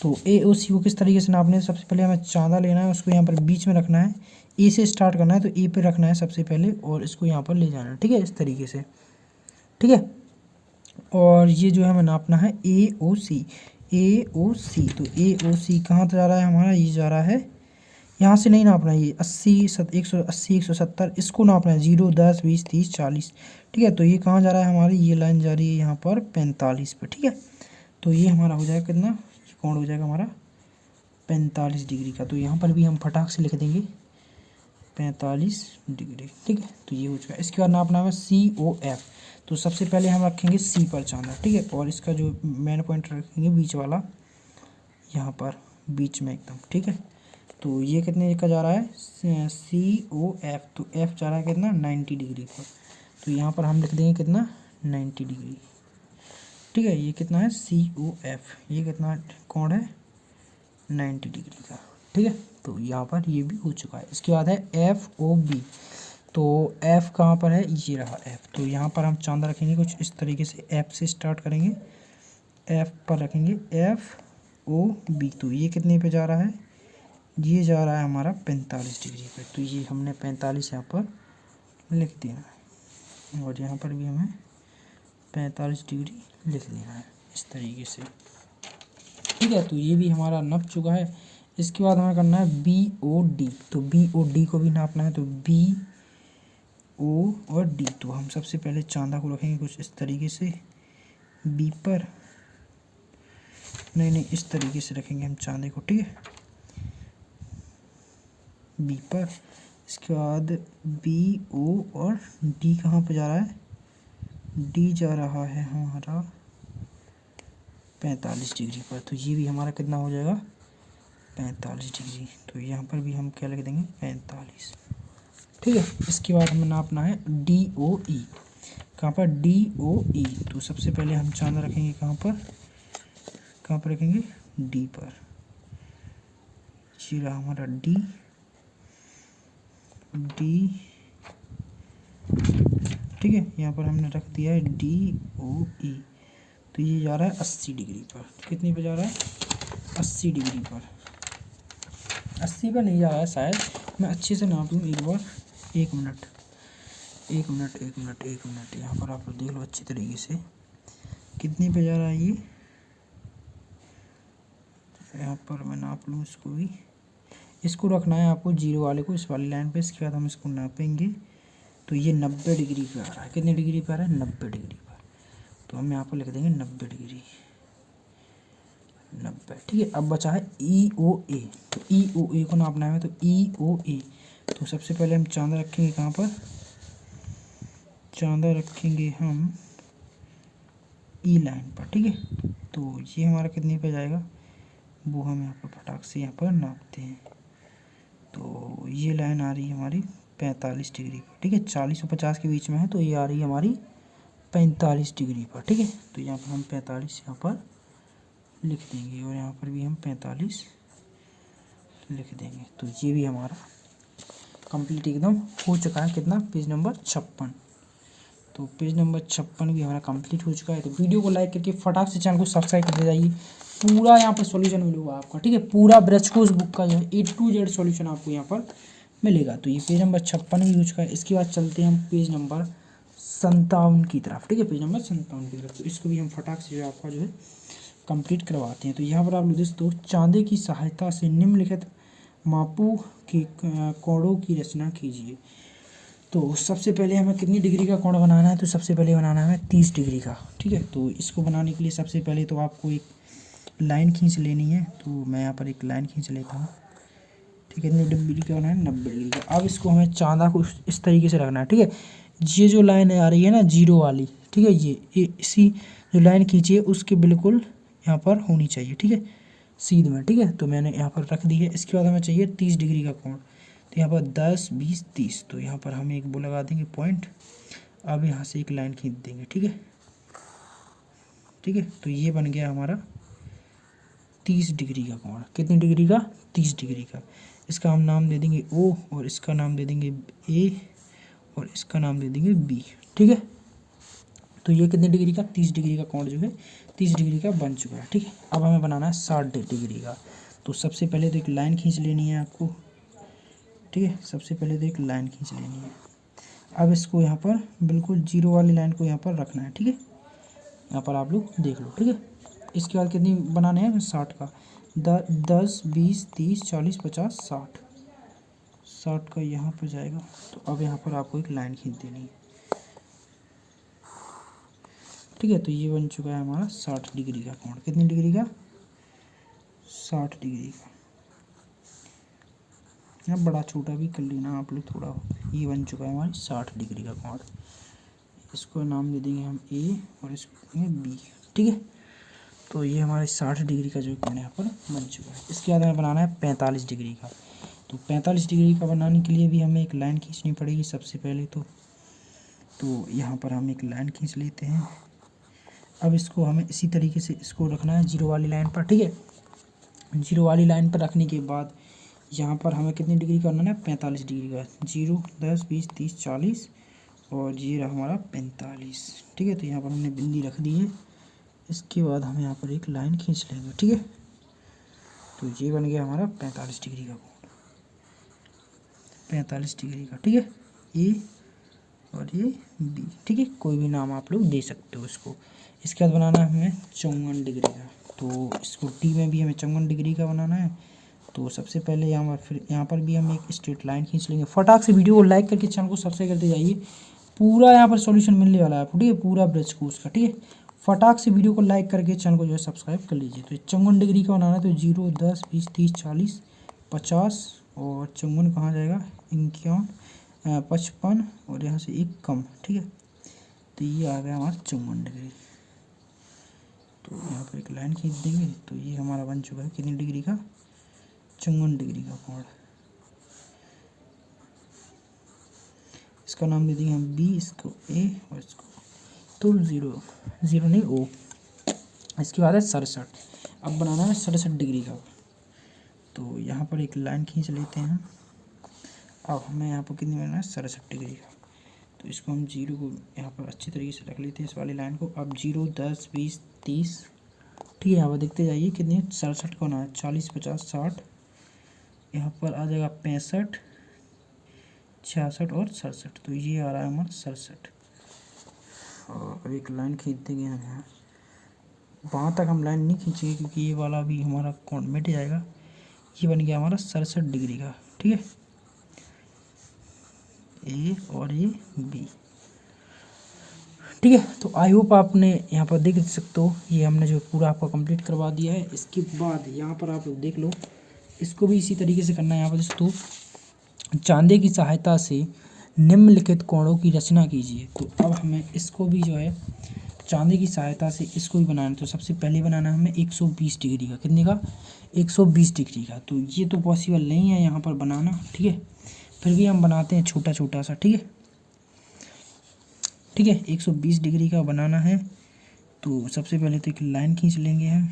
Speaker 1: तो AOC को किस तरीके से नापने है? सबसे पहले हमें चांदा लेना है, उसको यहाँ पर बीच में रखना है, ए से स्टार्ट करना है, तो ए पे रखना है सबसे पहले और इसको यहाँ पर ले जाना है। ठीक है, इस तरीके से। ठीक है, और ये जो है हमें नापना है AOC। तो AOC कहाँ जा रहा है हमारा? ये जा रहा है, यहाँ से नहीं नापना है, ये 80 180 170 इसको नापना है, 0 10 20 30 40। ठीक है, तो ये कहाँ जा रहा है हमारी? ये लाइन जा रही है यहाँ पर 45 पर। ठीक है, तो ये हमारा हो जाएगा कितना? ये कोण हो जाएगा हमारा 45 डिग्री का। तो यहाँ पर भी हम फटाक से लिख देंगे 45 डिग्री। ठीक है, तो ये हो चुका है। इसके बाद नापना है COF। तो सबसे पहले हम रखेंगे C पर चांदा। ठीक है, और इसका जो मेन पॉइंट रखेंगे बीच वाला, यहाँ पर बीच में एकदम। ठीक है, तो ये कितने का जा रहा है? COF। तो F जा रहा है कितना? 90 डिग्री पर। तो यहाँ पर हम लिख देंगे कितना? 90 डिग्री। ठीक है, ये कितना है? COF। ये कितना कोण है? 90 डिग्री का। ठीक है, तो यहाँ पर ये भी हो चुका है। इसके बाद है FOB। तो F कहाँ पर है? ये रहा F। तो यहाँ पर हम चांदा रखेंगे कुछ इस तरीके से, F से स्टार्ट करेंगे, F पर रखेंगे FOB। तो ये कितने पे जा रहा है? ये जा रहा है हमारा 45 डिग्री पे। तो ये हमने 45 यहाँ पर लिख देना है, और यहाँ पर भी हमें 45 डिग्री लिख देना है इस तरीके से। ठीक है, तो ये भी हमारा नप चुका है। इसके बाद हमें करना है BOD। तो BOD को भी नापना है। तो BO और D। तो हम सबसे पहले चांदा को रखेंगे कुछ इस तरीके से B पर, नहीं इस तरीके से रखेंगे हम चांदे को। ठीक है, B पर। इसके बाद BO और D कहाँ पर जा रहा है? D जा रहा है हमारा 45 डिग्री पर। तो ये भी हमारा कितना हो जाएगा? 45 डिग्री। तो यहाँ पर भी हम क्या लिख देंगे? 45। ठीक है, इसके बाद हमें नापना है DOE। कहाँ पर? DOE। तो सबसे पहले हम चांदा रखेंगे कहाँ पर रखेंगे? D पर। ये रहा हमारा D। ठीक है, यहाँ पर हमने रख दिया है DOE। तो ये जा रहा है 80 डिग्री पर। कितनी पे जा रहा है? 80 डिग्री पर। 80 पर नहीं जा रहा है शायद, मैं अच्छे से नाप दूँ एक बार, 1 मिनट। एक मिनट यहाँ पर आप लोग देख लो अच्छी तरीके से कितने पे जा रहा है ये। यहाँ पर मैं नाप लूँ इसको भी, इसको रखना है आपको जीरो वाले को इस वाली लाइन पे। इसके बाद हम इसको नापेंगे तो ये 90 डिग्री पे आ रहा है। कितने डिग्री पे आ रहा है? 90 डिग्री पर। तो हम यहाँ पर लिख देंगे 90 डिग्री, 90। ठीक है, अब बचा है ई ओ ए। तो ई ओ ए को नापना है, तो ई ओ ए तो सबसे पहले हम चांदा रखेंगे कहाँ पर? चांदा रखेंगे हम ई लाइन पर। ठीक है, तो ये हमारा कितने पे जाएगा वो हम यहाँ पर फटाक से यहाँ पर नापते हैं। तो ये लाइन आ रही है हमारी 45 डिग्री पर। ठीक है, 40 और 50 के बीच में है, तो ये आ रही है हमारी 45 डिग्री पर। ठीक है, तो यहाँ पर हम 45 यहाँ पर लिख देंगे और यहाँ पर भी हम 45 लिख देंगे। तो ये भी हमारा कंप्लीट एकदम हो चुका है। कितना? Page number 56। तो पेज नंबर 56 भी हमारा कंप्लीट हो चुका है। तो वीडियो को लाइक करके फटाक से चैनल को सब्सक्राइब करते जाइए। पूरा यहाँ पर सॉल्यूशन मिलेगा आपका। ठीक है, पूरा ब्रज कोर्स बुक का जो है A to Z सॉल्यूशन आपको यहाँ पर मिलेगा। तो ये पेज नंबर 56 भी हो चुका है। इसके बाद चलते हैं हम पेज नंबर 57 की तरफ। ठीक है, पेज नंबर 57 की तरफ। तो इसको भी हम फटाक से जो है आपका जो है कंप्लीट करवाते हैं। तो यहाँ पर आप लोग दोस्तों चांदे की सहायता से निम्नलिखित मापों के कोणों की रचना कीजिए। तो सबसे पहले हमें कितनी डिग्री का कोण बनाना है? तो सबसे पहले बनाना है हमें 30 डिग्री का। ठीक है, तो इसको बनाने के लिए सबसे पहले तो आपको एक लाइन खींच लेनी है। तो मैं यहाँ पर एक लाइन खींच लेता हूँ। ठीक है, कितनी डिग्री का बनाना है? 90 डिग्री का। अब इसको हमें चांदा को इस तरीके से रखना है। ठीक है, ये जो लाइन आ रही है ना जीरो वाली, ठीक है, ये इसी जो लाइन खींची है उसके बिल्कुल यहाँ पर होनी चाहिए। ठीक है, सीध में। ठीक है, तो मैंने यहाँ पर रख दी है। इसके बाद हमें चाहिए 30 डिग्री का कोण। तो यहाँ पर 10, 20, 30। तो यहाँ पर हम एक वो लगा देंगे पॉइंट। अब यहाँ से एक लाइन खींच देंगे। ठीक है, ठीक है, तो ये बन गया हमारा 30 डिग्री का कोण। कितनी डिग्री का? 30 डिग्री का। इसका हम नाम दे देंगे O और इसका नाम दे देंगे A और इसका नाम दे देंगे B। ठीक है, तो ये कितनी डिग्री का? 30 डिग्री का कोण जो है 30 डिग्री का बन चुका है। ठीक है, अब हमें बनाना है 60 डिग्री का। तो सबसे पहले तो एक लाइन खींच लेनी है आपको। ठीक है, सबसे पहले तो एक लाइन खींच लेनी है। अब इसको यहाँ पर बिल्कुल जीरो वाली लाइन को यहाँ पर रखना है। ठीक है, यहाँ पर आप लोग देख लो। ठीक है, इसके बाद कितनी बनाने हैं? 60 का। 10, 20, 30, 40, 50, 60। 60 का यहाँ पर जाएगा। तो अब यहाँ पर आपको एक लाइन खींच देनी है। ठीक है, तो ये बन चुका है हमारा 60 डिग्री का कोण। कितनी डिग्री का? 60 डिग्री का। यहाँ बड़ा छोटा भी कर लेना आप लोग थोड़ा। ये बन चुका है हमारा 60 डिग्री का कोण। इसको नाम दे देंगे हम A और इसको देंगे B। ठीक है, तो ये हमारे 60 डिग्री का जो कोण यहाँ पर बन चुका है। इसके बाद हमें बनाना है 45 डिग्री का। तो 45 डिग्री का बनाने के लिए भी हमें एक लाइन खींचनी पड़ेगी सबसे पहले तो यहाँ पर हम एक लाइन खींच लेते हैं। अब इसको हमें इसी तरीके से इसको रखना है जीरो वाली लाइन पर। ठीक है, जीरो वाली लाइन पर रखने के बाद यहाँ पर हमें कितनी डिग्री का बनाना है? 45 डिग्री का। 0, 10, 20, 30, 40 और ये रहा हमारा 45। ठीक है, तो यहाँ पर हमने बिंदी रख दी है। इसके बाद हम यहाँ पर एक लाइन खींच लेंगे। ठीक है, तो ये बन गया हमारा 45 डिग्री का कोण। 45 डिग्री का। ठीक है, ए और ये बी। ठीक है, कोई भी नाम आप लोग दे सकते हो इसको। इसके बाद बनाना है हमें 54 डिग्री का। तो इसको टी में भी हमें 54 डिग्री का बनाना है। तो सबसे पहले यहाँ पर भी हम एक स्ट्रेट लाइन खींच लेंगे। फटाक से वीडियो को लाइक करके चैनल को सब्सक्राइब करते जाइए। पूरा यहाँ पर सॉल्यूशन मिलने वाला है आपको। ठीक है, पूरा ब्रज कोर्स का। ठीक है, फटाक से वीडियो को लाइक करके चैनल को जो है सब्सक्राइब कर लीजिए। तो 54 डिग्री का बनाना है। तो 0, 10, 20, 30, 40, 50 और 54 कहाँ जाएगा? 51, 55 और यहाँ से एक कम। ठीक है, तो ये आ गया हमारा 54 डिग्री। तो यहाँ पर एक लाइन खींच देंगे। तो ये हमारा बन चुका है कितनी डिग्री का? 54 डिग्री का कोण। इसका नाम दे देंगे हम B, इसको A और इसको तो 0 नहीं O। इसके बाद है 67। अब बनाना है 67 डिग्री का। तो यहाँ पर एक लाइन खींच लेते हैं। अब हमें यहाँ पर कितनी बनाना है? 67 डिग्री का। तो इसको हम 0 को यहाँ पर अच्छी तरीके से रख लेते हैं, इस वाली लाइन को। अब 0, 10, 20, 30। ठीक है, यहाँ पर देखते जाइए कितनी 67 का होना है। 40, 50, 60। यहाँ पर आ जाएगा 65, 66 और 67, तो ये आ रहा है हमारा 67। और एक लाइन खींच देंगे हम यहाँ, वहाँ तक हम लाइन नहीं खींचेंगे क्योंकि ये वाला भी हमारा कौन मिट जाएगा। ये बन गया हमारा 67 डिग्री का, ठीक है, ए और ये बी, ठीक है। तो आई होप आपने यहाँ पर देख सकते हो, ये हमने जो पूरा आपका कंप्लीट करवा दिया है। इसके बाद यहाँ पर आप लोग देख लो, इसको भी इसी तरीके से करना है। यहाँ पर दोस्तों, चांदे की सहायता से निम्नलिखित कोणों की रचना कीजिए। तो अब हमें इसको भी जो है चांदी की सहायता से इसको भी बनाना है। तो सबसे पहले बनाना है हमें 120 डिग्री का, कितने का, 120 डिग्री का। तो ये तो पॉसिबल नहीं है यहाँ पर बनाना, ठीक है, फिर भी हम बनाते हैं छोटा छोटा सा, ठीक है, ठीक है। 120 डिग्री का बनाना है। तो सबसे पहले तो एक लाइन खींच लेंगे हम,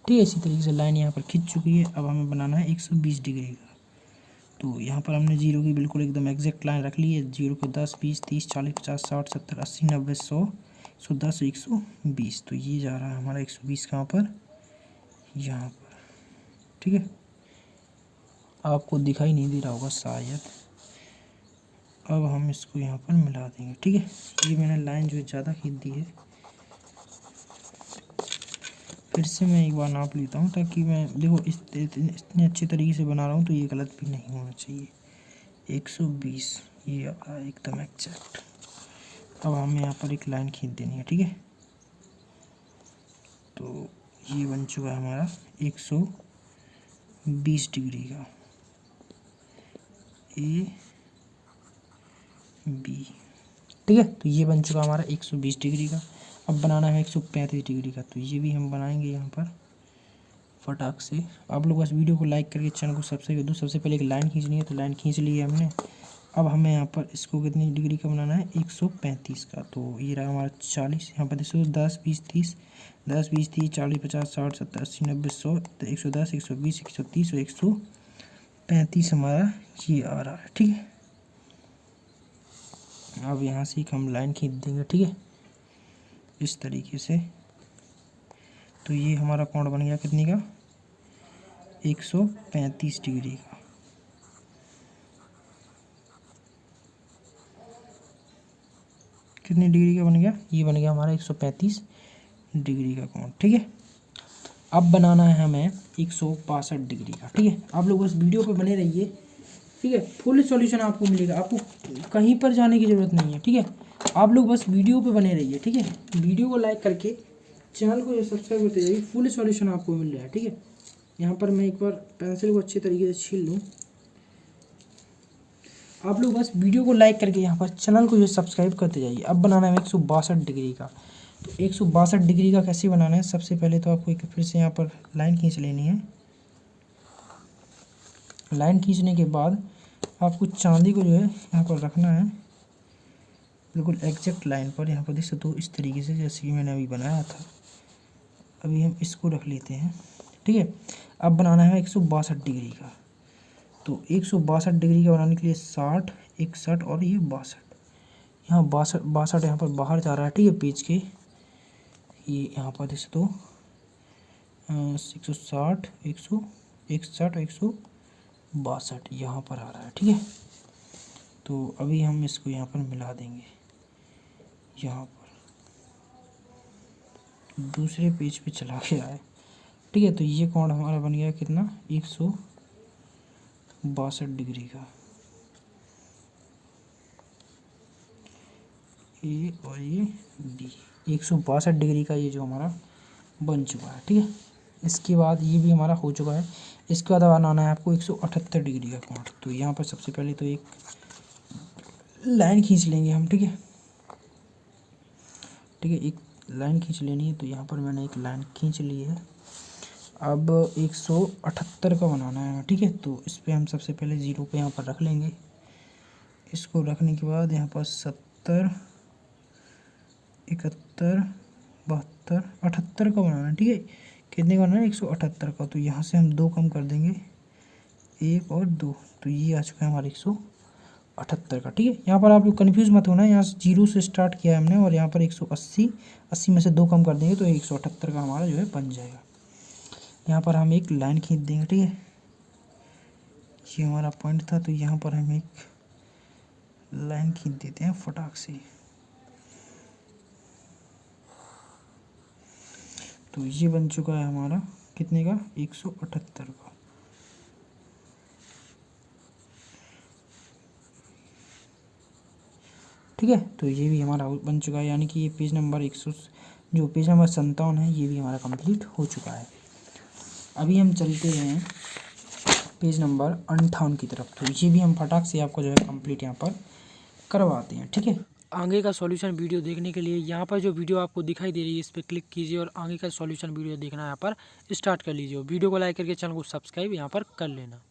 Speaker 1: ठीक है, इसी तरीके से लाइन यहाँ पर खींच चुकी है। अब हमें बनाना है 120 डिग्री का। तो यहाँ पर हमने जीरो की बिल्कुल एकदम एग्जैक्ट लाइन रख ली है। जीरो को 10, 20, 30, 40, 50, 60, 70, 80, 90, 100, 110, 120। तो ये जा रहा है हमारा 120 कहाँ पर, यहाँ पर, ठीक है। आपको दिखाई नहीं दे रहा होगा शायद। अब हम इसको यहाँ पर मिला देंगे, ठीक है। ये मैंने लाइन जो है ज़्यादा खींच दी है। फिर से मैं एक बार नाप लेता हूँ ताकि मैं देखो इतने अच्छे तरीके से बना रहा हूँ तो ये गलत भी नहीं होना चाहिए। 120 ये एकदम एग्जैक्ट। अब हमें यहाँ पर एक लाइन खींच देनी है, ठीक है। तो ये बन चुका है हमारा 120 डिग्री का, ए बी, ठीक है। तो ये बन चुका हमारा 120 डिग्री का। अब बनाना है 135 डिग्री का। तो ये भी हम बनाएंगे यहाँ पर फटाक से। आप लोग बस वीडियो को लाइक करके चैनल को सब्सक्राइब कर दो। सबसे पहले एक लाइन खींचनी है, तो लाइन खींच ली है हमने। अब हमें यहाँ पर इसको कितनी डिग्री का बनाना है, 135 का। तो ये रहा हमारा 40। यहाँ पर देखो 10, 20, 30, 10, 20, 30, 40, 50, 60, 70, 80, 90, 100, 110, 120, 130 और 135 हमारा ये आ रहा है, ठीक है। अब यहाँ से एक हम लाइन खींच देंगे, ठीक है, इस तरीके से। तो ये हमारा कोण बन गया कितने का, 135 डिग्री का। कितनी डिग्री का बन गया, ये बन गया हमारा 135 डिग्री का कोण, ठीक है। अब बनाना है हमें 162 डिग्री का, ठीक है। आप लोग बस वीडियो पे बने रहिए, ठीक है। फुल सॉल्यूशन आपको मिलेगा, आपको कहीं पर जाने की ज़रूरत नहीं है, ठीक है। आप लोग बस वीडियो पे बने रहिए, ठीक है। वीडियो को लाइक करके चैनल को सब्सक्राइब करते जाइए, फुल सॉल्यूशन आपको मिल रहा है, ठीक है। यहाँ पर मैं एक बार पेंसिल को अच्छे तरीके से छील लूँ। आप लोग बस वीडियो को लाइक करके यहाँ पर चैनल को सब्सक्राइब करते जाइए। अब बनाना है 162 डिग्री का। तो 162 डिग्री का कैसे बनाना है, सबसे पहले तो आपको एक फिर से यहाँ पर लाइन खींच लेनी है। लाइन खींचने के बाद आपको चांदी को जो है यहाँ पर रखना है बिल्कुल एग्जैक्ट लाइन पर। यहाँ पर देख सकते हो इस तरीके से, जैसे कि मैंने अभी बनाया था। अभी हम इसको रख लेते हैं, ठीक है। अब बनाना है 162 डिग्री का। तो 162 डिग्री का बनाने के लिए 60, 61 और ये 62, यहाँ 62 यहाँ पर बाहर जा रहा है, ठीक है, पेज के। ये यहाँ पर देख सकते हो 160, 161, 162 यहाँ पर आ रहा है, ठीक है। तो अभी हम इसको यहाँ पर मिला देंगे, यहाँ पर दूसरे पेज पे चला गया है, ठीक है। तो ये कोण हमारा बन गया कितना, 162 डिग्री का, ए और ये बी। 162 डिग्री का ये जो हमारा बन चुका है, ठीक है। इसके बाद ये भी हमारा हो चुका है। इसके बाद बनाना है आपको 178 डिग्री का कोण। तो यहाँ पर सबसे पहले तो एक लाइन खींच लेंगे हम, ठीक है, ठीक है, एक लाइन खींच लेनी है। तो यहाँ पर मैंने एक लाइन खींच ली है। अब 178 का बनाना है, ठीक है। तो इस पर हम सबसे पहले ज़ीरो पे यहाँ पर रख लेंगे। इसको रखने के बाद यहाँ पर 70, 71, 72, 78 का बनाना है, ठीक है। कितने का बनाना है, 178 का। तो यहाँ से हम 2 कम कर देंगे, 1 और 2। तो ये आ चुका है हमारा 178 का, ठीक है। यहाँ पर आप लोग कन्फ्यूज़ मत होना, यहाँ से 0 से स्टार्ट किया है हमने और यहाँ पर 180, 80 में से 2 कम कर देंगे तो 178 का हमारा जो है बन जाएगा। यहाँ पर हम एक लाइन खींच देंगे, ठीक है। ये हमारा पॉइंट था, तो यहाँ पर हम एक लाइन खींच देते हैं फटाक से। तो ये बन चुका है हमारा कितने का, 178 का। ठीक है, तो ये भी हमारा बन चुका है, यानी कि ये पेज नंबर 57 है, ये भी हमारा कंप्लीट हो चुका है। अभी हम चलते हैं पेज नंबर 58 की तरफ। तो ये भी हम फटाक से आपको जो है कंप्लीट यहाँ पर करवाते हैं। ठीक है, आगे का सॉल्यूशन वीडियो देखने के लिए यहाँ पर जो वीडियो आपको दिखाई दे रही है इस पर क्लिक कीजिए और आगे का सॉल्यूशन वीडियो देखना यहाँ पर स्टार्ट कर लीजिए। वीडियो को लाइक करके चैनल को सब्सक्राइब यहाँ पर कर लेना।